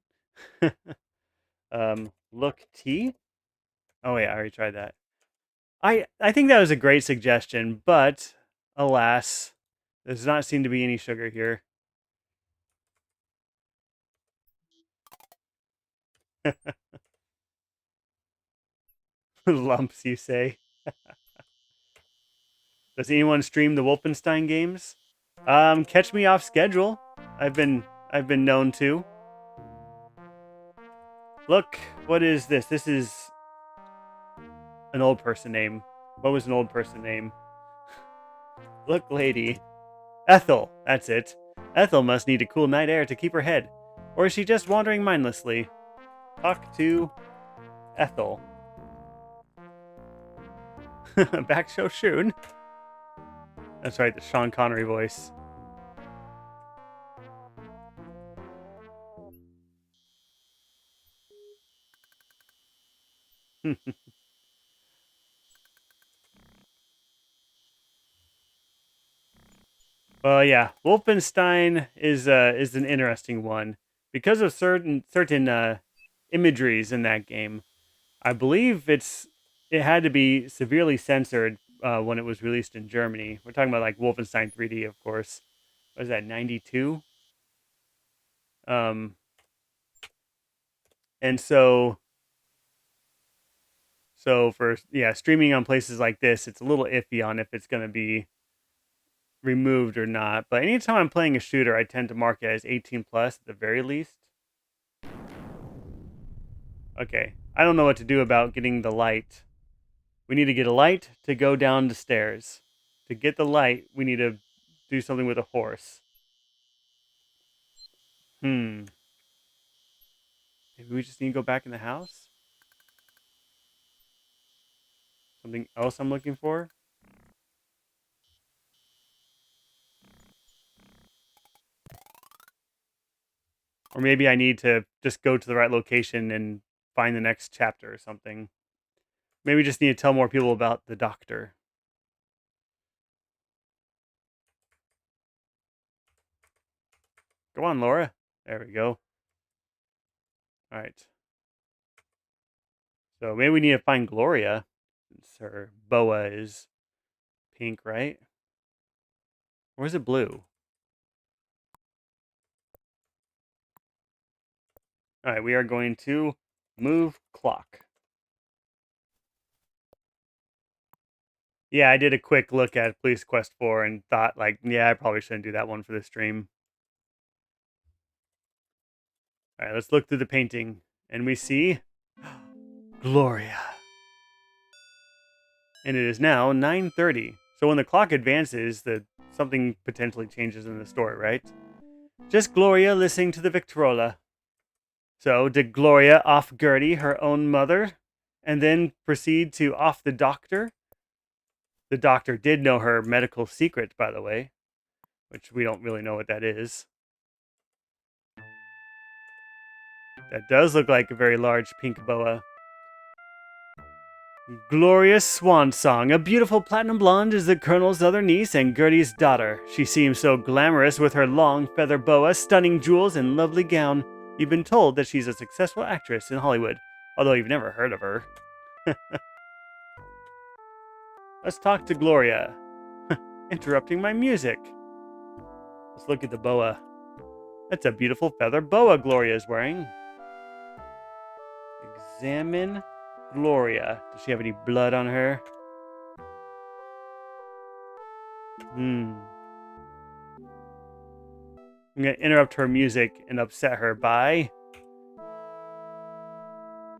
Look T? Oh, wait, I already tried that. I think that was a great suggestion, but alas, there does not seem to be any sugar here. Lumps, you say? Does anyone stream the Wolfenstein games? Catch me off schedule. I've been known to. Look, what is this? This is an old person name. What was an old person name? Look, lady. Ethel, that's it. Ethel must need a cool night air to keep her head. Or is she just wandering mindlessly? Talk to Ethel. Back so soon. That's right, the Sean Connery voice. Well, yeah, Wolfenstein is an interesting one because of certain imageries in that game. I believe it had to be severely censored when it was released in Germany. We're talking about like Wolfenstein 3D, of course. What is that, 92? Um, and so for streaming on places like this, it's a little iffy on if it's going to be removed or not. But anytime I'm playing a shooter, I tend to mark it as 18 plus at the very least. Okay, I don't know what to do about getting the light. We need to get a light to go down the stairs. To get the light, we need to do something with a horse. Maybe we just need to go back in the house? Something else I'm looking for? Or maybe I need to just go to the right location and find the next chapter or something. Maybe we just need to tell more people about the doctor. Go on, Laura. There we go. All right. So maybe we need to find Gloria. Since her boa is pink, right? Or is it blue? All right, we are going to move clock. Yeah, I did a quick look at Police Quest 4 and thought, like, yeah, I probably shouldn't do that one for the stream. All right, let's look through the painting. And we see Gloria. And it is now 9:30. So when the clock advances, something potentially changes in the story, right? Just Gloria listening to the Victrola. So did Gloria off Gertie, her own mother, and then proceed to off the doctor? The doctor did know her medical secret, by the way, which we don't really know what that is. That does look like a very large pink boa. Glorious swan song. A beautiful platinum blonde is the colonel's other niece and Gertie's daughter. She seems so glamorous with her long feather boa, stunning jewels, and lovely gown. You've been told that she's a successful actress in Hollywood, although you've never heard of her. Let's talk to Gloria. Interrupting my music. Let's look at the boa. That's a beautiful feather boa Gloria is wearing. Examine Gloria. Does she have any blood on her? I'm going to interrupt her music and upset her by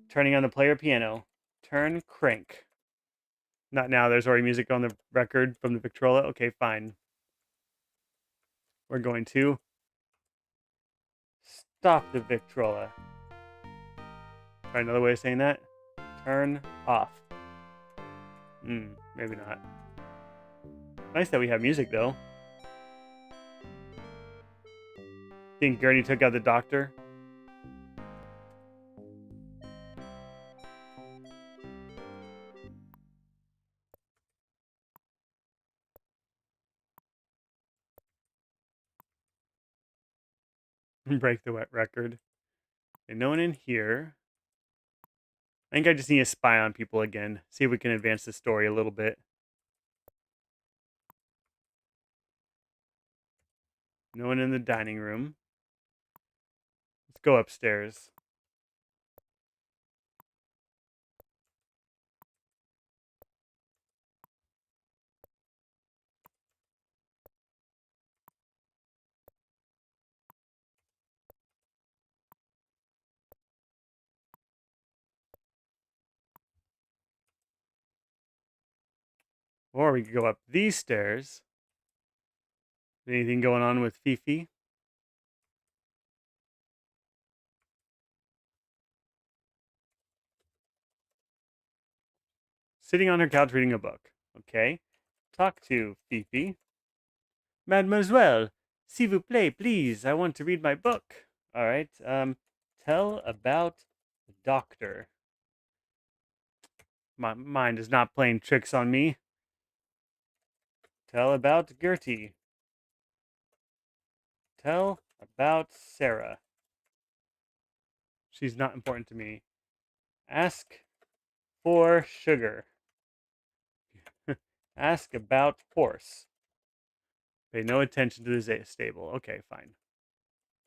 turning on the player piano. Turn crank. Not now. There's already music on the record from the Victrola. Okay, fine. We're going to stop the Victrola. Try another way of saying that. Turn off. Maybe not. Nice that we have music, though. Think Gertie took out the doctor? Break the wet record. Okay, no one in here. I think I just need to spy on people again. See if we can advance the story a little bit. No one in the dining room. Let's go upstairs. Or we could go up these stairs. Anything going on with Fifi? Sitting on her couch reading a book. Okay. Talk to Fifi. Mademoiselle, s'il vous plaît, please. I want to read my book. All right. Tell about the doctor. My mind is not playing tricks on me. Tell about Gertie. Tell about Sarah. She's not important to me. Ask for sugar. Ask about horse. Pay no attention to the stable. Okay, fine.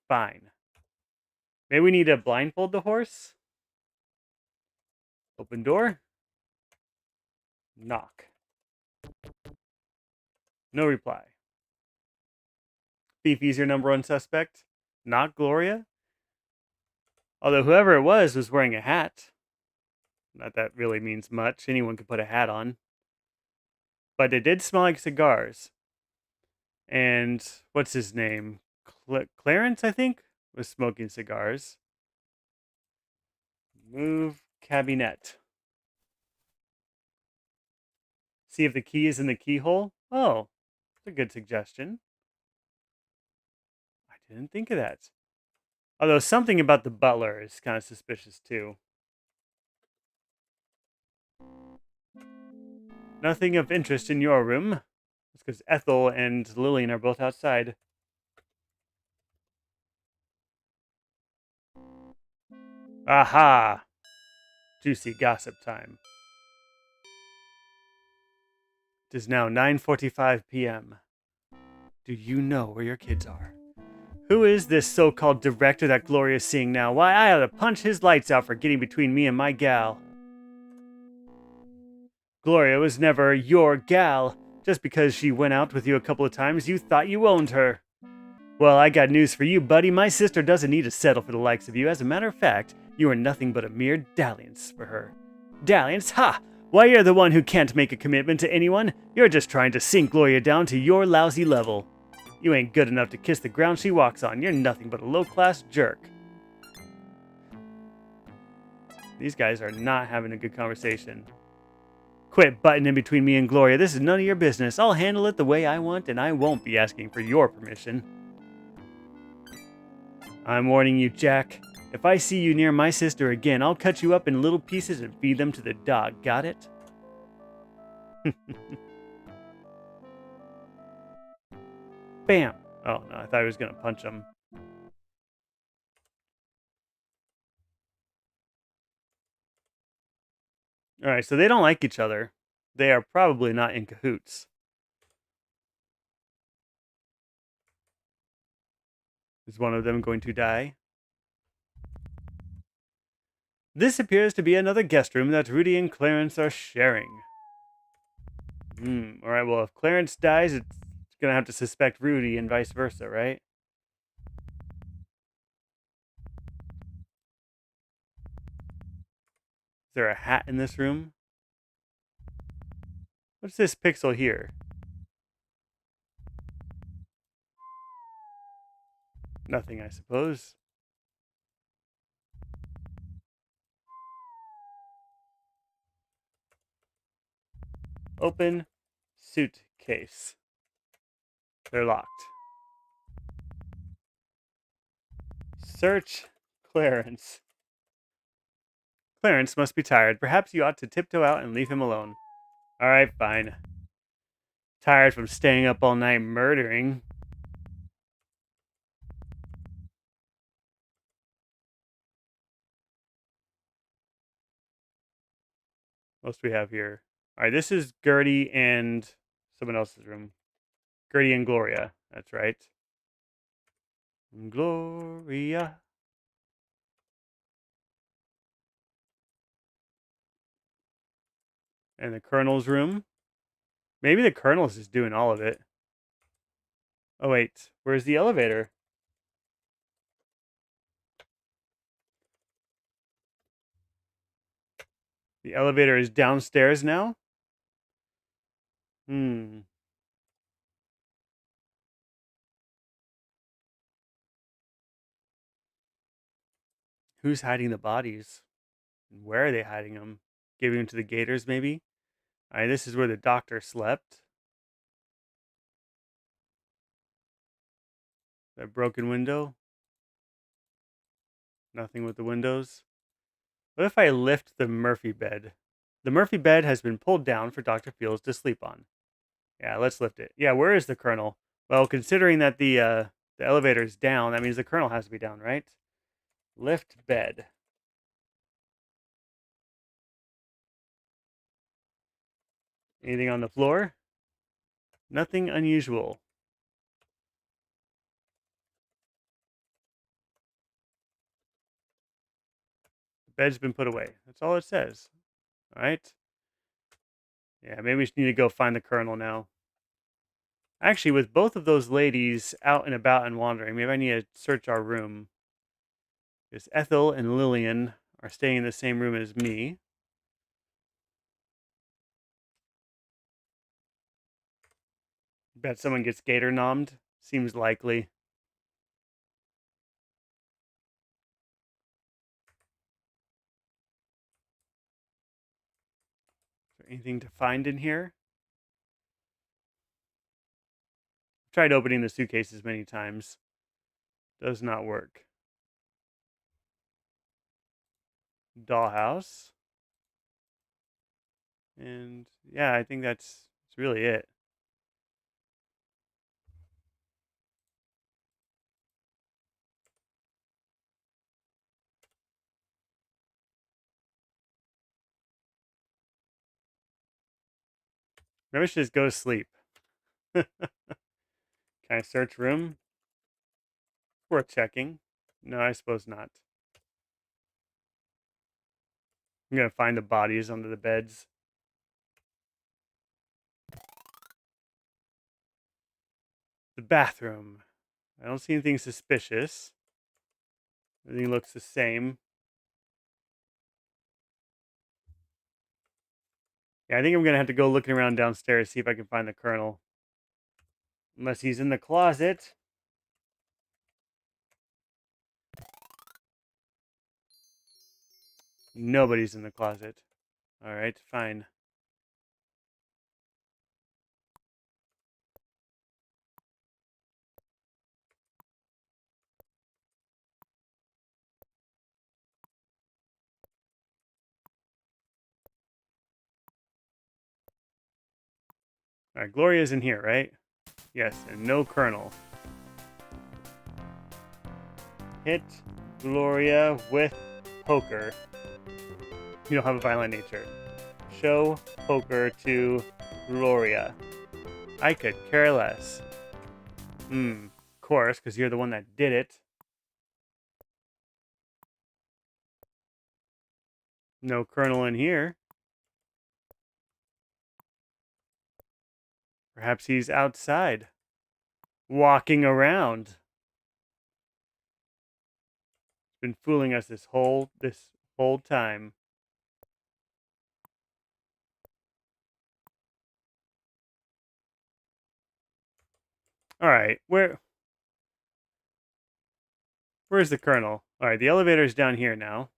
Fine. Maybe we need to blindfold the horse. Open door. Knock. No reply. Fifi's your number one suspect. Not Gloria. Although whoever it was wearing a hat. Not that really means much. Anyone could put a hat on. But it did smell like cigars. And what's his name? Clarence, I think, was smoking cigars. Move cabinet. See if the key is in the keyhole. Oh, that's a good suggestion. I didn't think of that. Although something about the butler is kind of suspicious too. Nothing of interest in your room. That's because Ethel and Lillian are both outside. Aha! Juicy gossip time. It is now 9:45 p.m. Do you know where your kids are? Who is this so-called director that Gloria's seeing now? Why, I ought to punch his lights out for getting between me and my gal. Gloria was never your gal. Just because she went out with you a couple of times, you thought you owned her. Well, I got news for you, buddy. My sister doesn't need to settle for the likes of you. As a matter of fact, you are nothing but a mere dalliance for her. Dalliance? Ha! Why, you're the one who can't make a commitment to anyone. You're just trying to sink Gloria down to your lousy level. You ain't good enough to kiss the ground she walks on. You're nothing but a low-class jerk. These guys are not having a good conversation. Quit butting in between me and Gloria. This is none of your business. I'll handle it the way I want, and I won't be asking for your permission. I'm warning you, Jack. If I see you near my sister again, I'll cut you up in little pieces and feed them to the dog. Got it? Bam! Oh, no, I thought I was going to punch him. Alright, so they don't like each other. They are probably not in cahoots. Is one of them going to die? This appears to be another guest room that Rudy and Clarence are sharing. Alright, well, if Clarence dies, it's going to have to suspect Rudy and vice versa, right? Is there a hat in this room? What's this pixel here? Nothing, I suppose. Open suitcase. They're locked. Search Clarence. Clarence must be tired. Perhaps you ought to tiptoe out and leave him alone. Alright, fine. Tired from staying up all night murdering. What else do we have here? Alright, this is Gertie and someone else's room. Gertie and Gloria. That's right. Gloria. And the Colonel's room. Maybe the Colonel's just doing all of it. Oh, wait. Where's the elevator? The elevator is downstairs now? Who's hiding the bodies? Where are they hiding them? Giving them to the gators, maybe? Alright, this is where the doctor slept. That broken window. Nothing with the windows. What if I lift the Murphy bed? The Murphy bed has been pulled down for Dr. Fields to sleep on. Yeah, let's lift it. Yeah, where is the Colonel? Well, considering that the elevator is down, that means the Colonel has to be down, right? Lift bed. Anything on the floor? Nothing unusual. Bed's been put away. That's all it says. All right. Yeah, maybe we just need to go find the colonel now. Actually, with both of those ladies out and about and wandering, maybe I need to search our room. Because Ethel and Lillian are staying in the same room as me. Bet someone gets gator nommed. Seems likely. Is there anything to find in here? I've tried opening the suitcases many times. Does not work. Dollhouse. And yeah, I think that's really it. Maybe I should just go to sleep. Can I search room? Worth checking. No, I suppose not. I'm gonna find the bodies under the beds. The bathroom. I don't see anything suspicious. Everything looks the same. Yeah, I think I'm gonna have to go looking around downstairs, see if I can find the colonel. Unless he's in the closet. Nobody's in the closet. Alright, fine. Alright, Gloria's in here, right? Yes, and no colonel. Hit Gloria with poker. You don't have a violent nature. Show poker to Gloria. I could care less. Of course, because you're the one that did it. No colonel in here. Perhaps he's outside. Walking around. Been fooling us this whole time. Alright, where's the colonel? Alright, the elevator's down here now.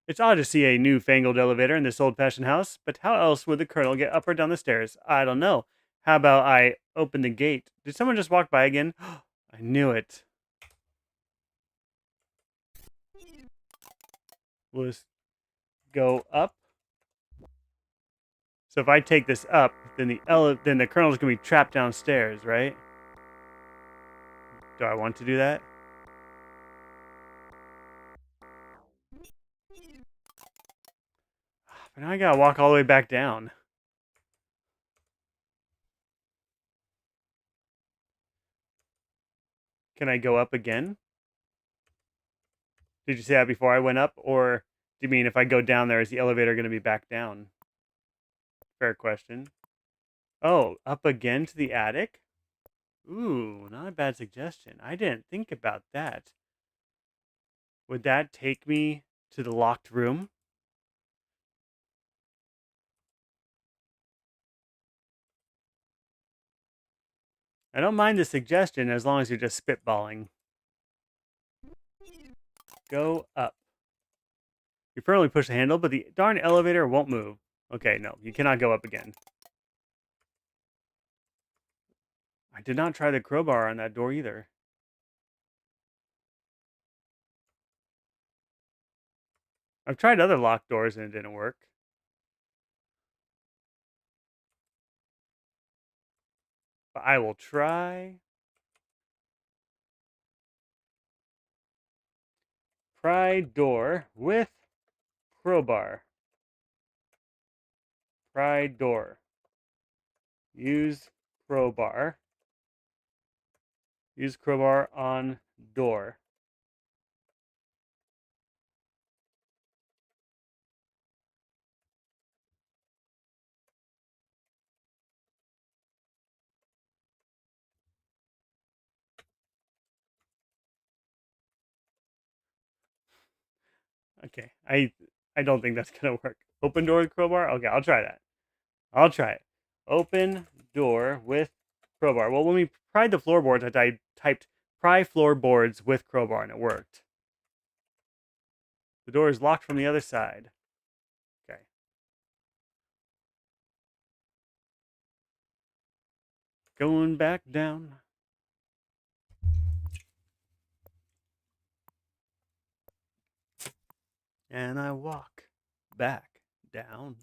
It's odd to see a newfangled elevator in this old-fashioned house, but how else would the colonel get up or down the stairs? I don't know. How about I open the gate? Did someone just walk by again? I knew it. We'll just go up. So if I take this up, then the colonel's gonna be trapped downstairs, right? Do I want to do that? But now I gotta walk all the way back down. Can I go up again? Did you say that before I went up? Or do you mean if I go down there, is the elevator going to be back down? Fair question. Oh, up again to the attic? Ooh, not a bad suggestion. I didn't think about that. Would that take me to the locked room? I don't mind the suggestion as long as you're just spitballing. Go up. You firmly push the handle, but the darn elevator won't move. Okay, no, you cannot go up again. I did not try the crowbar on that door either. I've tried other locked doors and it didn't work. But I will try. Pry door with crowbar. Pry door. Use crowbar. Use crowbar on door. Okay, I don't think that's gonna work. Open door with crowbar. Okay, I'll try that. I'll try it. Open door with crowbar. Well, when we pried the floorboards, I typed pry floorboards with crowbar, and it worked. The door is locked from the other side. Okay. Going back down. And I walk back down.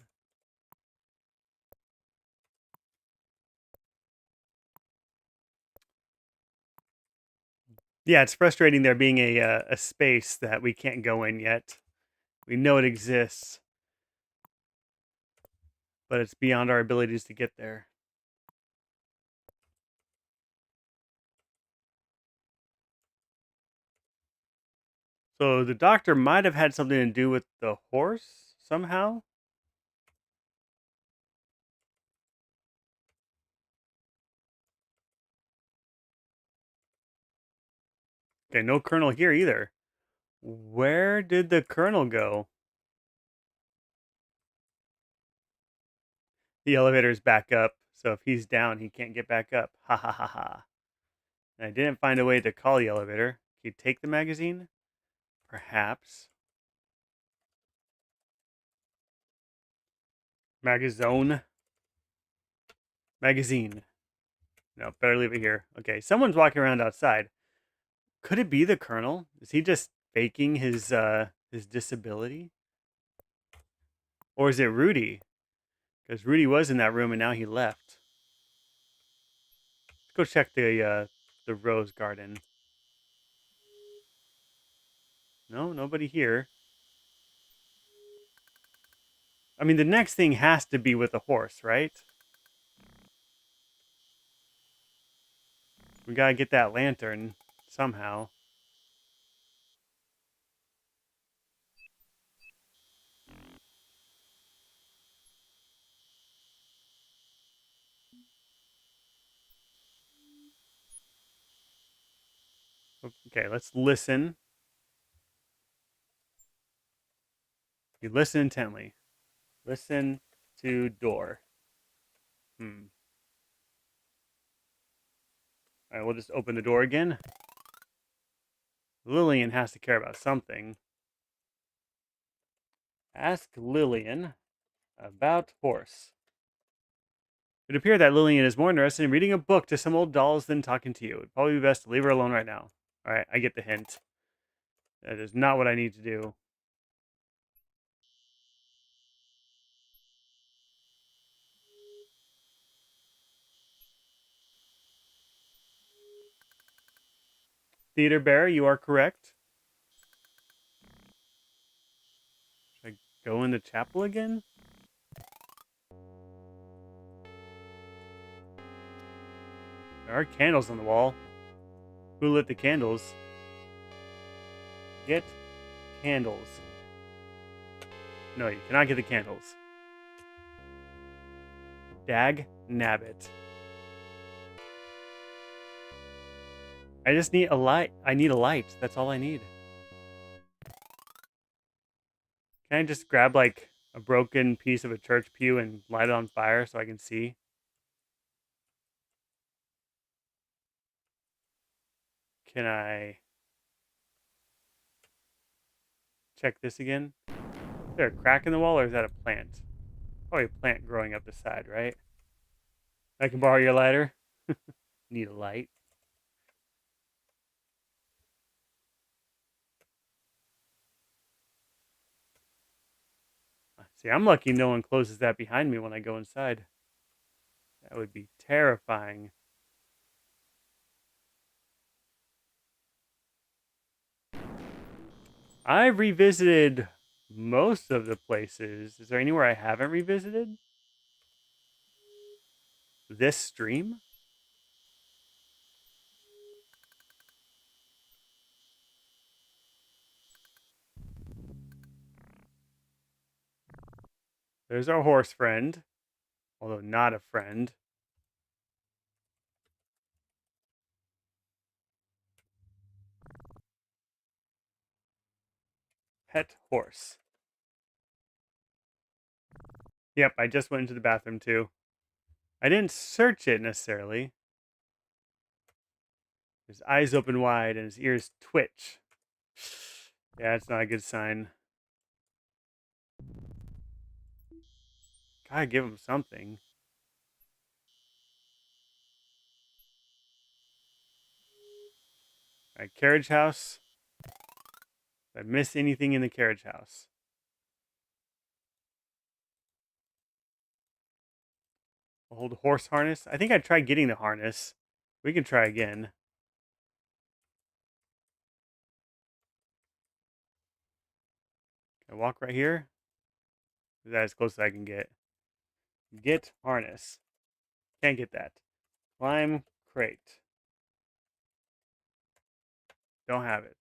Yeah, it's frustrating there being a space that we can't go in yet. We know it exists, but it's beyond our abilities to get there. So the doctor might have had something to do with the horse somehow. Okay, no colonel here either. Where did the colonel go? The elevator's back up, so if he's down, he can't get back up. Ha ha ha ha. And I didn't find a way to call the elevator. Can you take the magazine? Perhaps. Magazone. Magazine. No, better leave it here. Okay, someone's walking around outside. Could it be the colonel? Is he just faking his disability? Or is it Rudy? Because Rudy was in that room and now he left. Let's go check the rose garden. No, nobody here. I mean, the next thing has to be with the horse, right? We gotta get that lantern somehow. Okay, let's listen. You listen intently. Listen to door. Hmm. All right, we'll just open the door again. Lillian has to care about something. Ask Lillian about horse. It appeared that Lillian is more interested in reading a book to some old dolls than talking to you. It'd probably be best to leave her alone right now. All right, I get the hint. That is not what I need to do. Theater Bear, you are correct. Should I go in the chapel again? There are candles on the wall. Who lit the candles? Get candles. No, you cannot get the candles. Dag nabbit. I just need a light. I need a light. That's all I need. Can I just grab like a broken piece of a church pew and light it on fire so I can see? Can I check this again? Is there a crack in the wall or is that a plant? Probably a plant growing up the side, right? I can borrow your lighter. Need a light. See, I'm lucky no one closes that behind me when I go inside. That would be terrifying. I've revisited most of the places. Is there anywhere I haven't revisited? This stream? There's our horse friend, although not a friend. Pet horse. Yep, I just went into the bathroom too. I didn't search it necessarily. His eyes open wide and his ears twitch. Yeah, that's not a good sign. Gotta give him something. All right, carriage house. Did I miss anything in the carriage house? Hold horse harness. I think I tried getting the harness. We can try again. Can I walk right here? Is that as close as I can get? Get harness. Can't get that. Climb crate. Don't have it.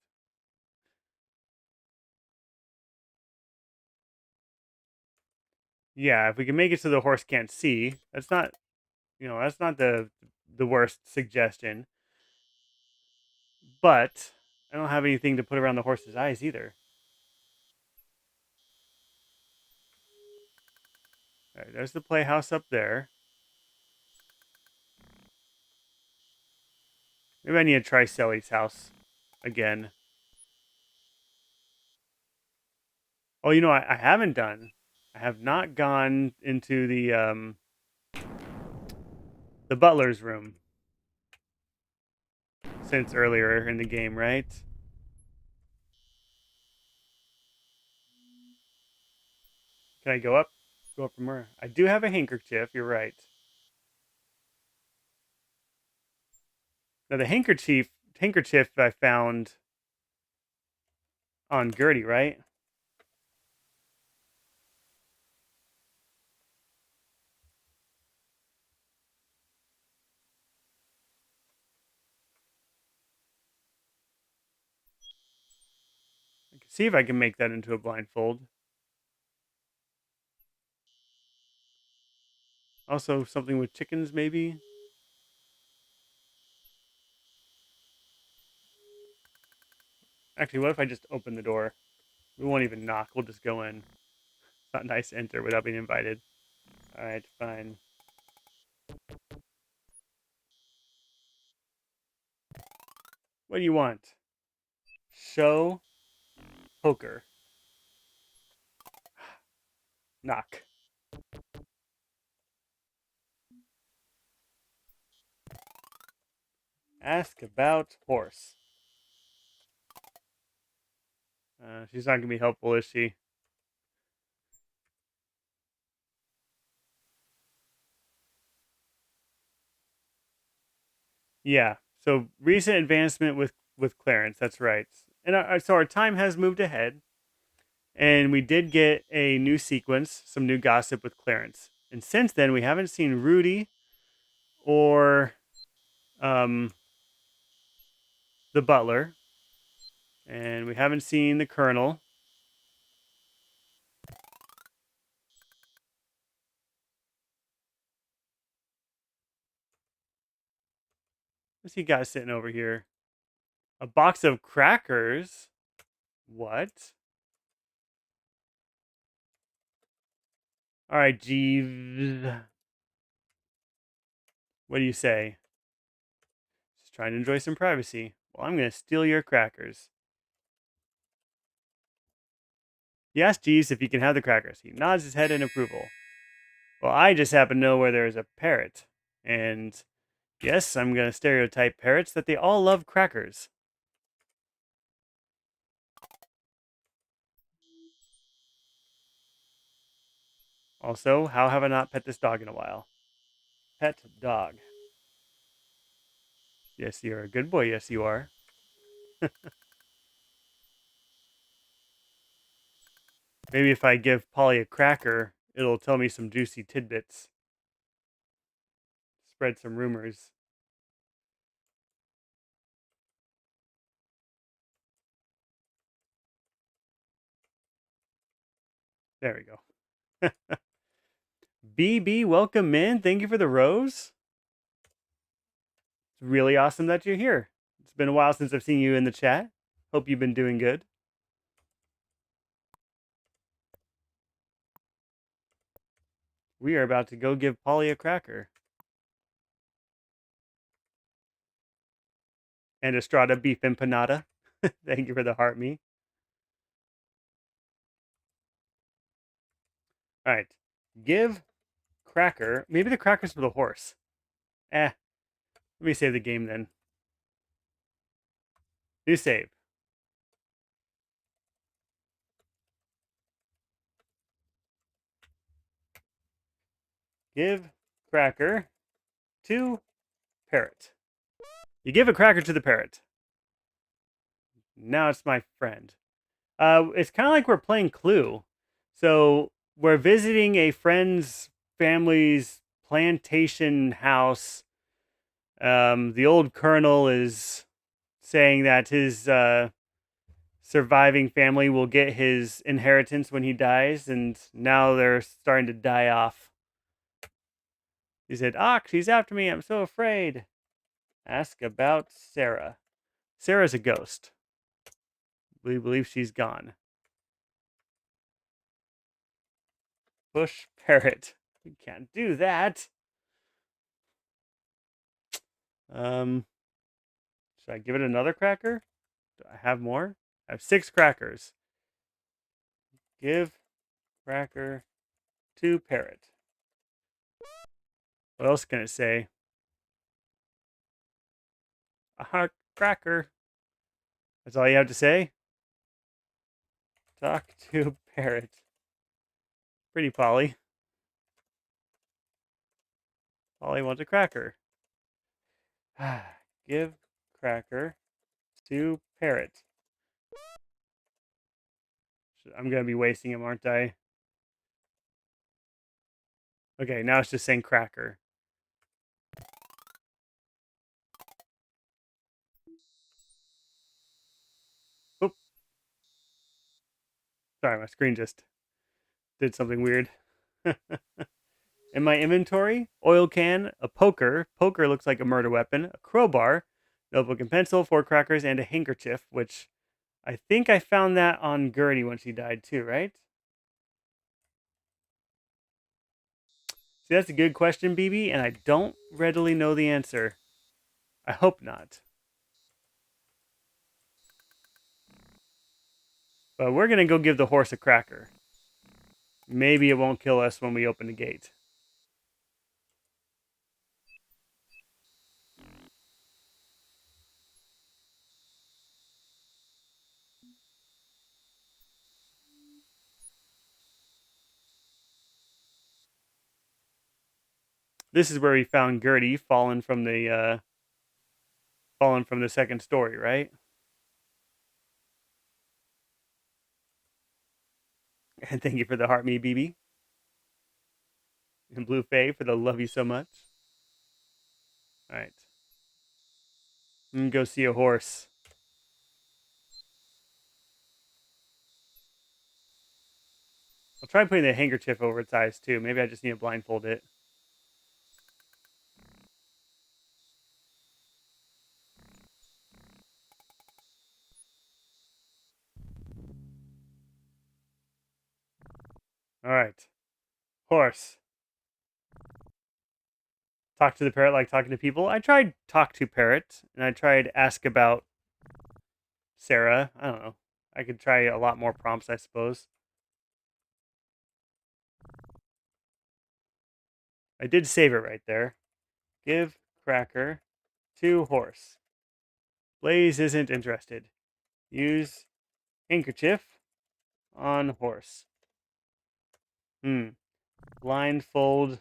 Yeah, if we can make it so the horse can't see, that's not, that's not the worst suggestion. But I don't have anything to put around the horse's eyes either. All right, there's the playhouse up there. Maybe I need to try Selly's house again. Oh, I haven't done. I have not gone into the butler's room since earlier in the game, right? Can I go up? Go up from where? I do have a handkerchief. You're right. Now the handkerchief I found on Gertie, right? I can see if I can make that into a blindfold. Also, something with chickens, maybe. Actually, what if I just open the door? We won't even knock. We'll just go in. It's not nice to enter without being invited. All right, fine. What do you want? Show poker. Knock. Ask about horse. She's not gonna be helpful, is she? Yeah. So recent advancement with Clarence. That's right. And so our time has moved ahead, and we did get a new sequence, some new gossip with Clarence. And since then, we haven't seen Rudy or um, the butler, and we haven't seen the colonel. What's he got sitting over here? A box of crackers. What? All right, Jeeves. What do you say? Just trying to enjoy some privacy. Well, I'm going to steal your crackers. He asks Jeeves if he can have the crackers. He nods his head in approval. Well, I just happen to know where there's a parrot. And yes, I'm going to stereotype parrots that they all love crackers. Also, how have I not pet this dog in a while? Pet dog. Yes, you're a good boy. Yes, you are. Maybe if I give Polly a cracker, it'll tell me some juicy tidbits. Spread some rumors. There we go. BB, welcome in. Thank you for the rose. It's really awesome that you're here. It's been a while since I've seen you in the chat. Hope you've been doing good. We are about to go give Polly a cracker. And Estrada beef empanada. Thank you for the heart me. All right. Give cracker. Maybe the cracker's for the horse. Let me save the game then. New save. Give cracker to parrot. You give a cracker to the parrot. Now it's my friend. It's kind of like we're playing Clue. So we're visiting a friend's family's plantation house. The old colonel is saying that his surviving family will get his inheritance when he dies, and now they're starting to die off. He said, "Ox, he's after me. I'm so afraid." Ask about Sarah. Sarah's a ghost. We believe she's gone. Bush parrot. We can't do that. Should I give it another cracker? Do I have more? I have 6 crackers. Give cracker to parrot. What else can it say? A cracker. That's all you have to say? Talk to parrot. Pretty Polly. Polly wants a cracker. Give cracker to parrot. I'm going to be wasting him, aren't I? Okay, now it's just saying cracker. Oop. Sorry, my screen just did something weird. In my inventory, oil can, a poker. Poker looks like a murder weapon. A crowbar, notebook and pencil, 4 crackers, and a handkerchief, which I think I found that on Gertie when she died too, right? See, that's a good question, BB, and I don't readily know the answer. I hope not. But we're going to go give the horse a cracker. Maybe it won't kill us when we open the gate. This is where we found Gertie fallen from the second story, right? And thank you for the heart me, BB. And Blue Faye for the love you so much. All right. I'm going to go see a horse. I'll try putting the handkerchief over its eyes too. Maybe I just need to blindfold it. All right. Horse. Talk to the parrot like talking to people. I tried talk to parrot, and I tried ask about Sarah. I don't know. I could try a lot more prompts, I suppose. I did save it right there. Give cracker to horse. Blaze isn't interested. Use handkerchief on horse. Blindfold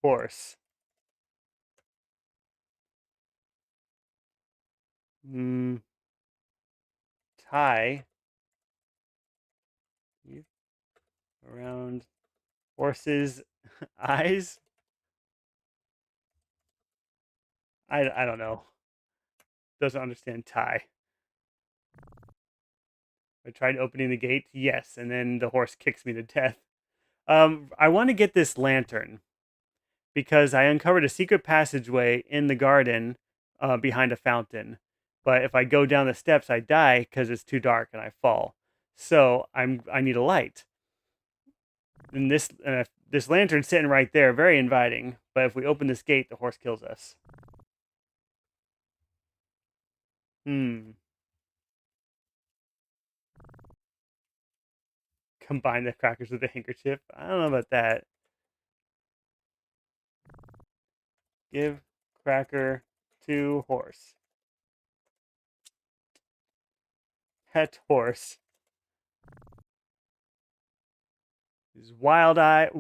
horse. Tie around horse's eyes. I don't know. Doesn't understand tie. I tried opening the gate. Yes, and then the horse kicks me to death. I want to get this lantern because I uncovered a secret passageway in the garden behind a fountain. But if I go down the steps, I die because it's too dark and I fall. So I need a light. And this lantern's sitting right there, very inviting. But if we open this gate, the horse kills us. Hmm. Combine the crackers with the handkerchief. I don't know about that. Give cracker to horse. Pet horse. He's wide-eyed,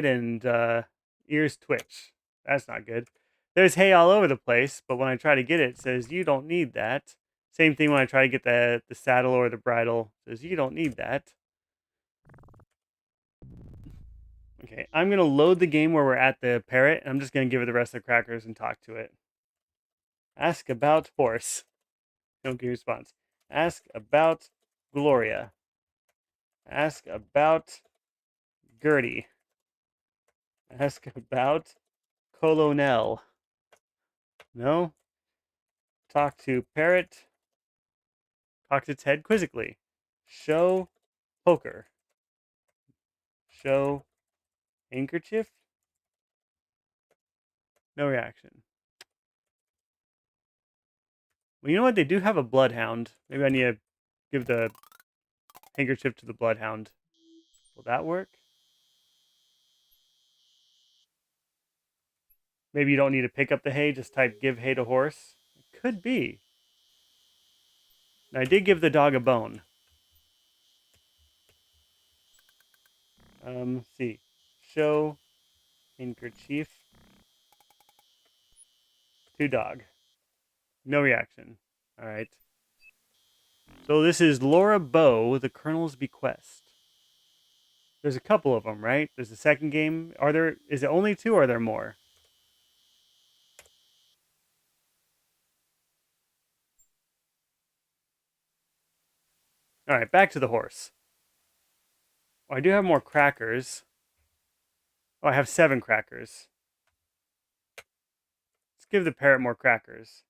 and ears twitch. That's not good. There's hay all over the place, but when I try to get it, it says you don't need that. Same thing when I try to get the saddle or the bridle. It says you don't need that. Okay, I'm gonna load the game where we're at the parrot. And I'm just gonna give it the rest of the crackers and talk to it. Ask about horse. Don't give response. Ask about Gloria. Ask about Gertie. Ask about Colonel. No. Talk to parrot. Talk to its head quizzically. Show poker. Show handkerchief. No reaction. Well, you know what? They do have a bloodhound. Maybe I need to give the handkerchief to the bloodhound. Will that work? Maybe you don't need to pick up the hay. Just type give hay to horse. It could be. Now, I did give the dog a bone. Let's see. Show handkerchief to dog. No reaction. All right. So this is Laura Bow, the Colonel's Bequest. There's a couple of them, right? There's a second game. Is it only two or are there more? All right, back to the horse. Oh, I do have more crackers. Oh, I have 7 crackers. Let's give the parrot more crackers.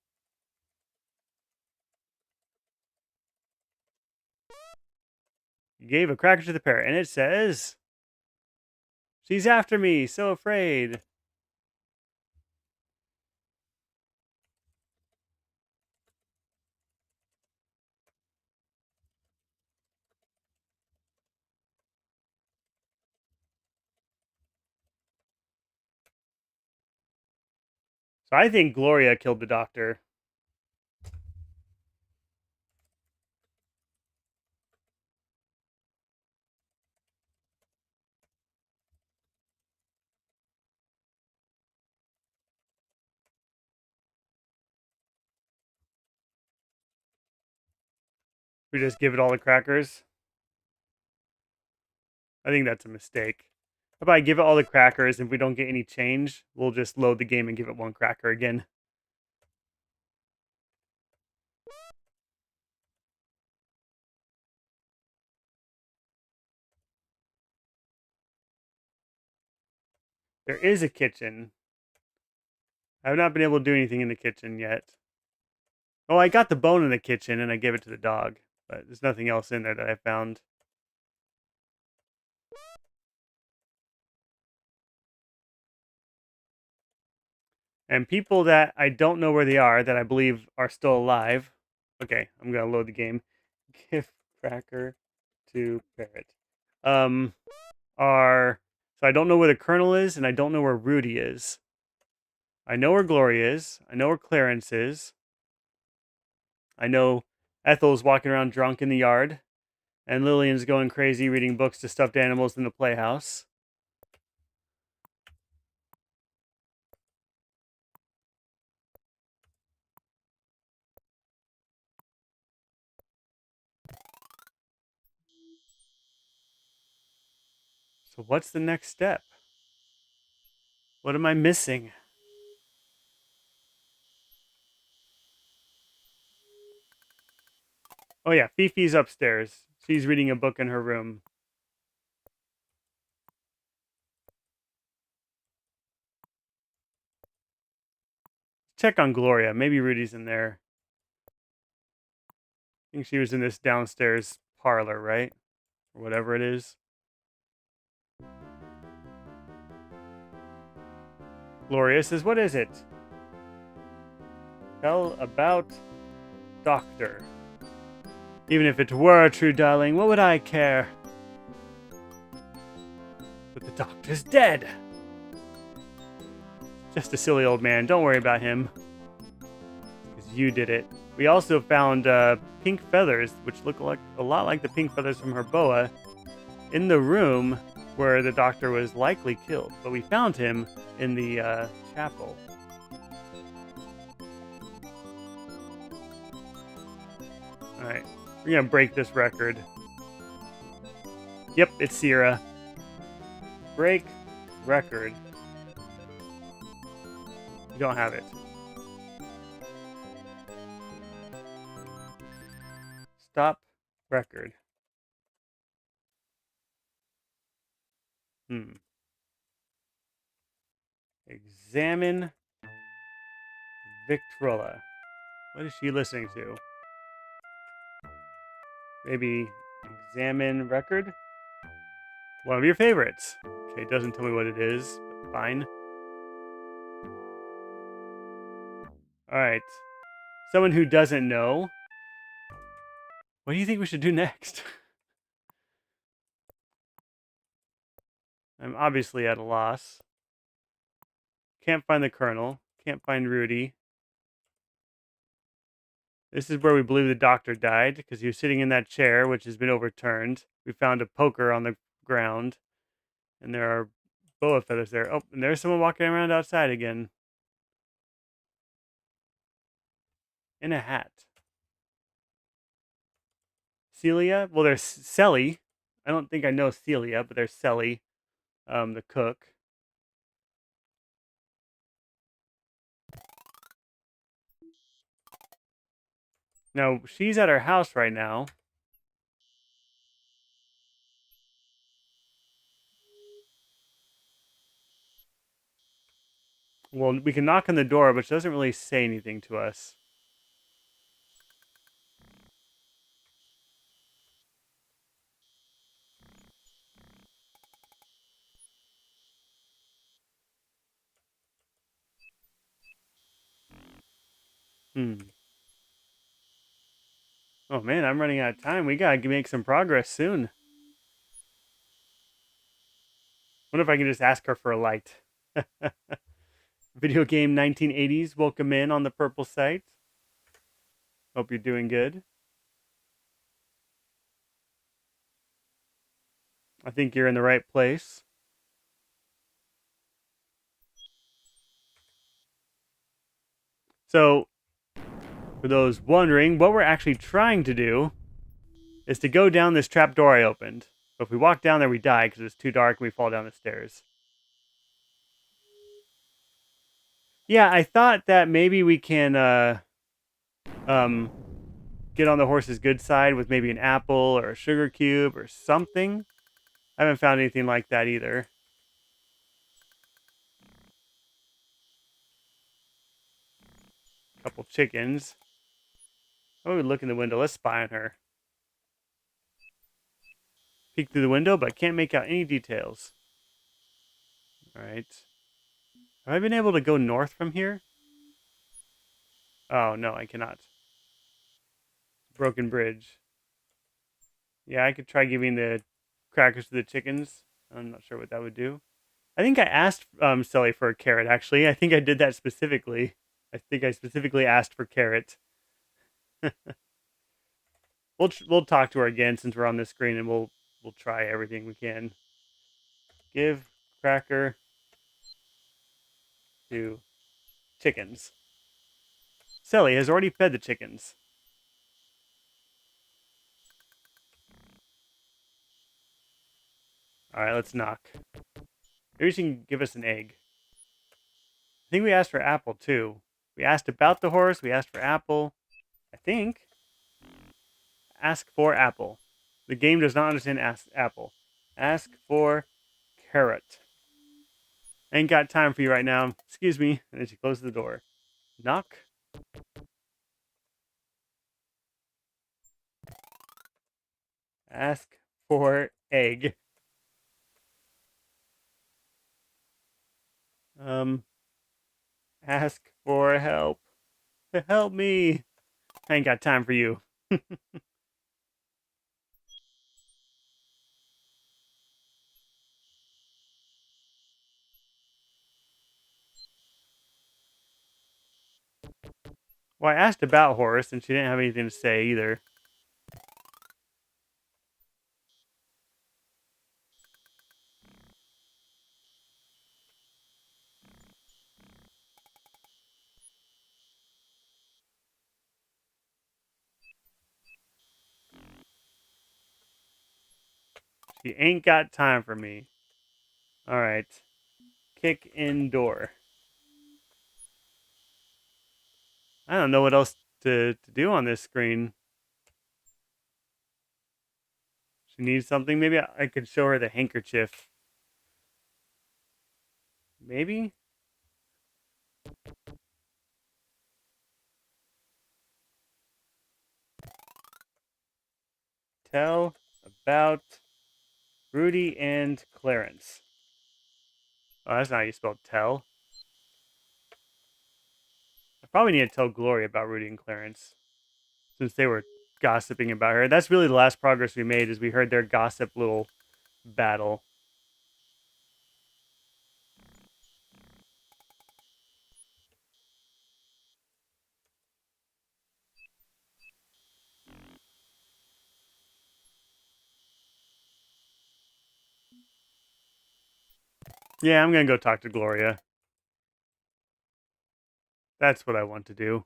You gave a cracker to the parrot, and it says, she's after me, so afraid. So I think Gloria killed the doctor. We just give it all the crackers. I think that's a mistake. How about I give it all the crackers, and if we don't get any change, we'll just load the game and give it 1 cracker again. There is a kitchen. I have not been able to do anything in the kitchen yet. Oh, I got the bone in the kitchen, and I gave it to the dog. But there's nothing else in there that I found. And people that I don't know where they are, that I believe are still alive. Okay, I'm gonna load the game. Gift cracker to parrot. Um, are so I don't know where the Colonel is, and I don't know where Rudy is. I know where Gloria is. I know where Clarence is. I know Ethel's walking around drunk in the yard, and Lillian's going crazy reading books to stuffed animals in the playhouse. So what's the next step? What am I missing? Oh yeah, Fifi's upstairs. She's reading a book in her room. Check on Gloria. Maybe Rudy's in there. I think she was in this downstairs parlor, right? Or whatever it is. Gloria says, what is it? Tell about Doctor. Even if it were true, darling, what would I care? But the Doctor's dead. Just a silly old man. Don't worry about him. Because you did it. We also found pink feathers, which look like a lot like the pink feathers from her boa, in the room where the Doctor was likely killed. But we found him in the chapel. Alright. We're going to break this record. Yep, it's Sierra. Break record. You don't have it. Stop record. Examine Victrola. What is she listening to? Maybe examine record? One of your favorites. Okay, it doesn't tell me what it is, but fine. Alright. Someone who doesn't know. What do you think we should do next? I'm obviously at a loss. Can't find the Colonel. Can't find Rudy. This is where we believe the Doctor died, because he was sitting in that chair, which has been overturned. We found a poker on the ground. And there are boa feathers there. Oh, and there's someone walking around outside again. In a hat. Celia? Well, there's Selly. I don't think I know Celia, but there's Selly, the cook. Now, she's at her house right now. Well, we can knock on the door, but she doesn't really say anything to us. Oh man, I'm running out of time. We gotta make some progress soon. Wonder if I can just ask her for a light. Video game 1980s. Welcome in on the purple site. Hope you're doing good. I think you're in the right place. So, for those wondering, what we're actually trying to do is to go down this trap door I opened. But if we walk down there, we die because it's too dark and we fall down the stairs. Yeah, I thought that maybe we can get on the horse's good side with maybe an apple or a sugar cube or something. I haven't found anything like that either. Couple chickens. Oh, we look in the window. Let's spy on her. Peek through the window, but can't make out any details. Alright. Have I been able to go north from here? Oh, no, I cannot. Broken bridge. Yeah, I could try giving the crackers to the chickens. I'm not sure what that would do. I think I asked Sully for a carrot, actually. I think I did that specifically. I think I specifically asked for carrot. We'll talk to her again since we're on this screen, and we'll try everything we can. Give cracker to chickens. Sully has already fed the chickens. Alright, let's knock. Maybe she can give us an egg. I think we asked for apple, too. We asked about the horse. We asked for apple. I think. Ask for apple. The game does not understand ask apple. Ask for carrot. I ain't got time for you right now. Excuse me. And then she closes the door. Knock. Ask for egg. Ask for help. Help me. I ain't got time for you. Well, I asked about Horace, and she didn't have anything to say either. She ain't got time for me. All right. Kick in door. I don't know what else to do on this screen. She needs something. Maybe I could show her the handkerchief. Maybe? Tell about Rudy and Clarence. Oh, that's not how you spell tell. I probably need to tell Gloria about Rudy and Clarence since they were gossiping about her. That's really the last progress we made is we heard their gossip little battle. Yeah, I'm going to go talk to Gloria. That's what I want to do.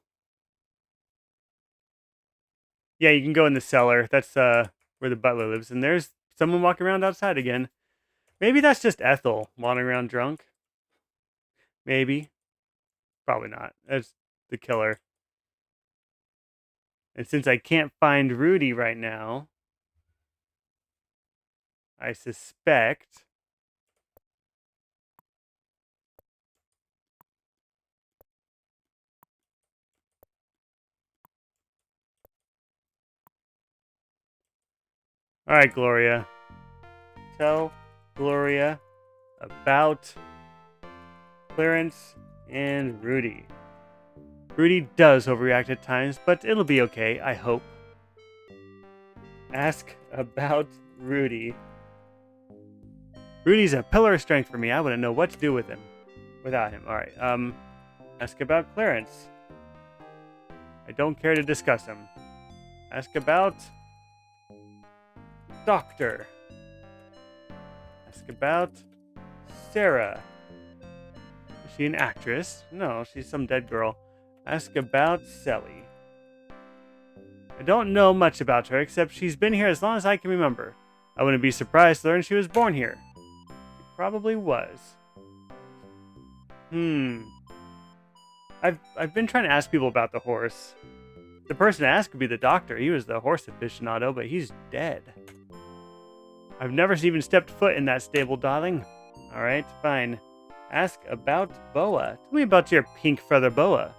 Yeah, you can go in the cellar. That's where the butler lives. And there's someone walking around outside again. Maybe that's just Ethel wandering around drunk. Maybe. Probably not. That's the killer. And since I can't find Rudy right now, I suspect. All right, Gloria. Tell Gloria about Clarence and Rudy. Rudy does overreact at times, but it'll be okay, I hope. Ask about Rudy. Rudy's a pillar of strength for me. I wouldn't know what to do with him without him. All right. Ask about Clarence. I don't care to discuss him. Ask about Doctor. Ask about Sarah. Is she an actress? No, she's some dead girl. Ask about Sally. I don't know much about her, except she's been here as long as I can remember. I wouldn't be surprised to learn she was born here. She probably was. I've been trying to ask people about the horse. The person to ask would be the doctor. He was the horse aficionado, but he's dead. I've never even stepped foot in that stable, darling. All right, fine. Ask about Boa. Tell me about your pink feather boa.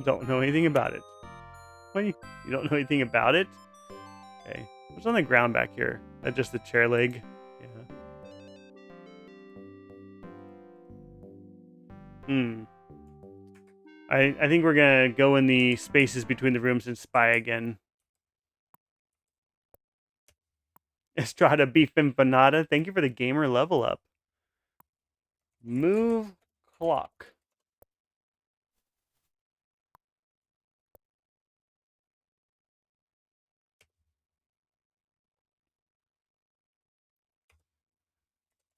Don't know anything about it. What, you don't know anything about it? Okay. What's on the ground back here? Just the chair leg? Yeah. I think we're gonna go in the spaces between the rooms and spy again. Estrada Beef Empanada, thank you for the gamer level up. Move clock.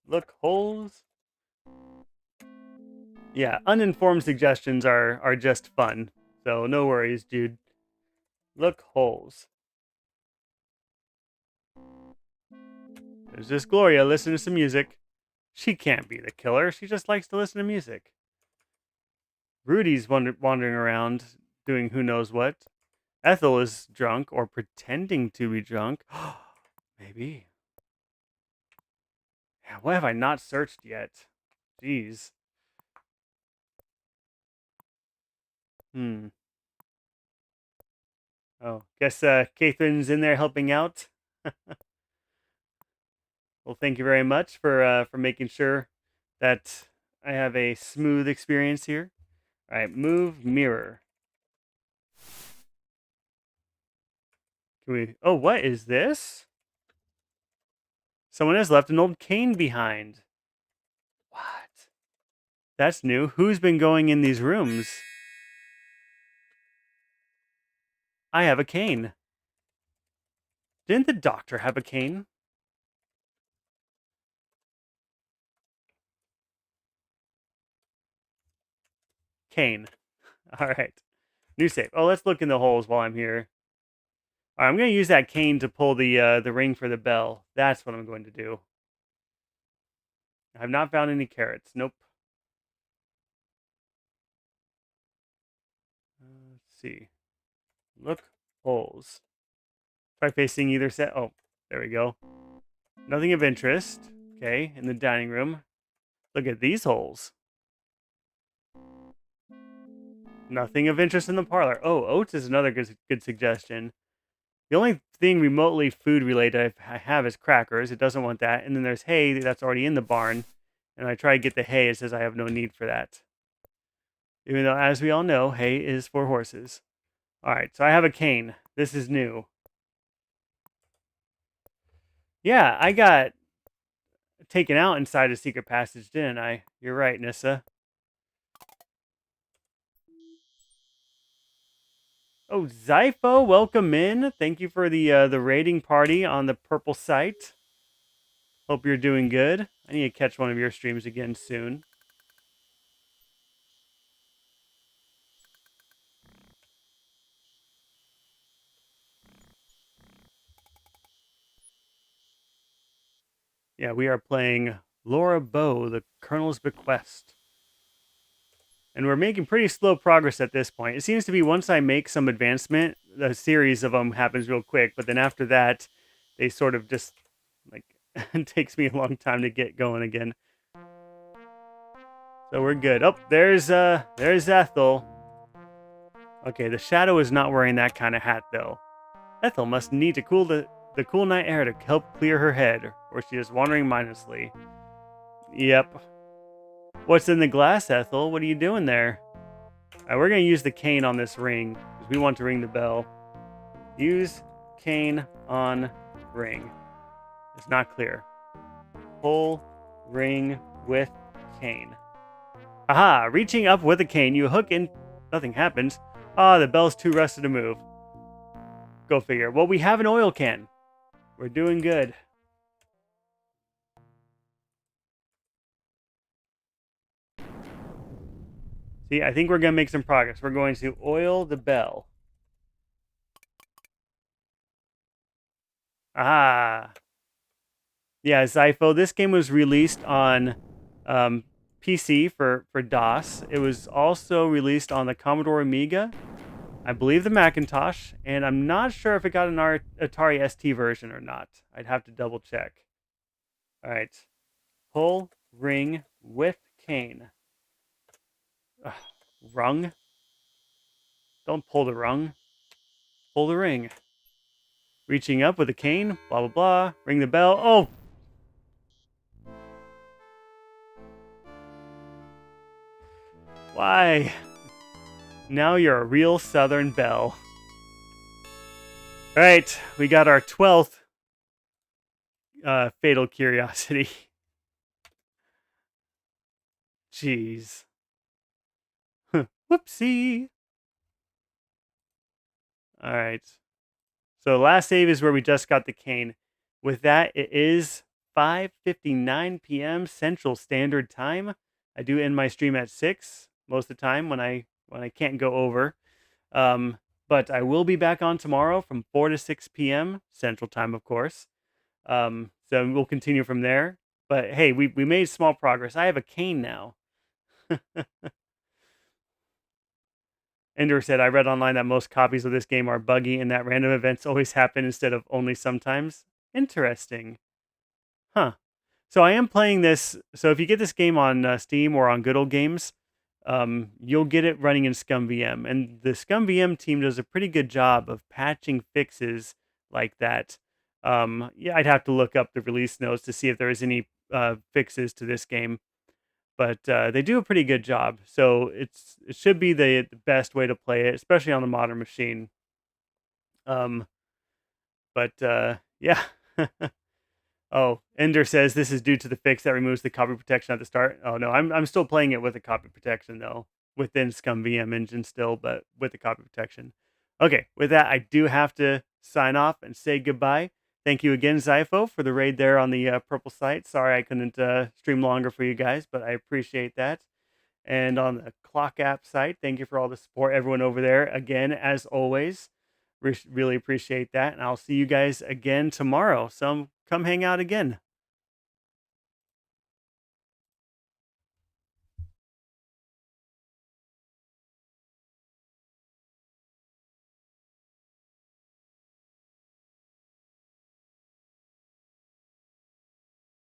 Look holes. Yeah, uninformed suggestions are just fun. So no worries, dude. Look holes. There's this Gloria listening to some music. She can't be the killer. She just likes to listen to music. Rudy's wandering around doing who knows what. Ethel is drunk or pretending to be drunk. Maybe. Yeah, what have I not searched yet? Jeez. Hmm. Oh, guess Catherine's in there helping out. Well, thank you very much for making sure that I have a smooth experience here. All right, move mirror. Can we? Oh, what is this? Someone has left an old cane behind. What? That's new. Who's been going in these rooms? I have a cane. Didn't the doctor have a cane? Cane. All right. New save. Oh, let's look in the holes while I'm here. All right, I'm going to use that cane to pull the ring for the bell. That's what I'm going to do. I've not found any carrots. Nope. Let's see. Look. Holes. Try facing either set. Oh, there we go. Nothing of interest. Okay, in the dining room. Look at these holes. Nothing of interest in the parlor. Oh, oats is another good suggestion. The only thing remotely food related I have is crackers. It doesn't want that. And then there's hay that's already in the barn. And I try to get the hay. It says I have no need for that. Even though, as we all know, hay is for horses. All right, so I have a cane. This is new. Yeah, I got taken out inside a secret passage, didn't I? You're right, Nissa. Oh, Zypho, welcome in. Thank you for the raiding party on the purple site. Hope you're doing good. I need to catch one of your streams again soon. Yeah, we are playing Luara, the Colonel's Bequest. And we're making pretty slow progress at this point. It seems to be once I make some advancement, the series of them happens real quick. But then after that, they sort of just, like, it takes me a long time to get going again. So we're good. Oh, there's Ethel. Okay, the shadow is not wearing that kind of hat, though. Ethel must need to cool the cool night air to help clear her head, or she is wandering mindlessly. Yep. What's in the glass, Ethel? What are you doing there? Alright, we're going to use the cane on this ring, because we want to ring the bell. Use cane on ring. It's not clear. Pull ring with cane. Aha! Reaching up with a cane, you hook in. Nothing happens. Ah, the bell's too rusted to move. Go figure. Well, we have an oil can. We're doing good. See, I think we're going to make some progress. We're going to oil the bell. Ah. Yeah, Zypho, this game was released on PC for DOS. It was also released on the Commodore Amiga, I believe the Macintosh, and I'm not sure if it got an Atari ST version or not. I'd have to double check. All right. Pull ring with cane. Ugh, rung? Don't pull the rung. Pull the ring. Reaching up with a cane. Blah, blah, blah. Ring the bell. Oh! Why? Now you're a real Southern belle. All right. We got our 12th fatal curiosity. Jeez. Whoopsie. All right. So last save is where we just got the cane. With that, it is 5:59 p.m. Central Standard Time. I do end my stream at 6 most of the time when I can't go over. But I will be back on tomorrow from 4 to 6 p.m. Central Time, of course. So we'll continue from there. But hey, we made small progress. I have a cane now. Ender said, I read online that most copies of this game are buggy and that random events always happen instead of only sometimes. Interesting. Huh. So I am playing this. So if you get this game on Steam or on Good Old Games, you'll get it running in ScumVM. And the ScumVM team does a pretty good job of patching fixes like that. Yeah, I'd have to look up the release notes to see if there is any fixes to this game. but they do a pretty good job. So it should be the best way to play it, especially on the modern machine. Um, but yeah. Oh, Ender says this is due to the fix that removes the copy protection at the start. Oh no, I'm still playing it with the copy protection though, within Scum VM engine still, but with the copy protection. Okay, with that, I do have to sign off and say goodbye. Thank you again, Zypho, for the raid there on the purple site. Sorry I couldn't stream longer for you guys, but I appreciate that. And on the Clock app site, thank you for all the support, everyone over there. Again, as always, really appreciate that. And I'll see you guys again tomorrow. So come hang out again.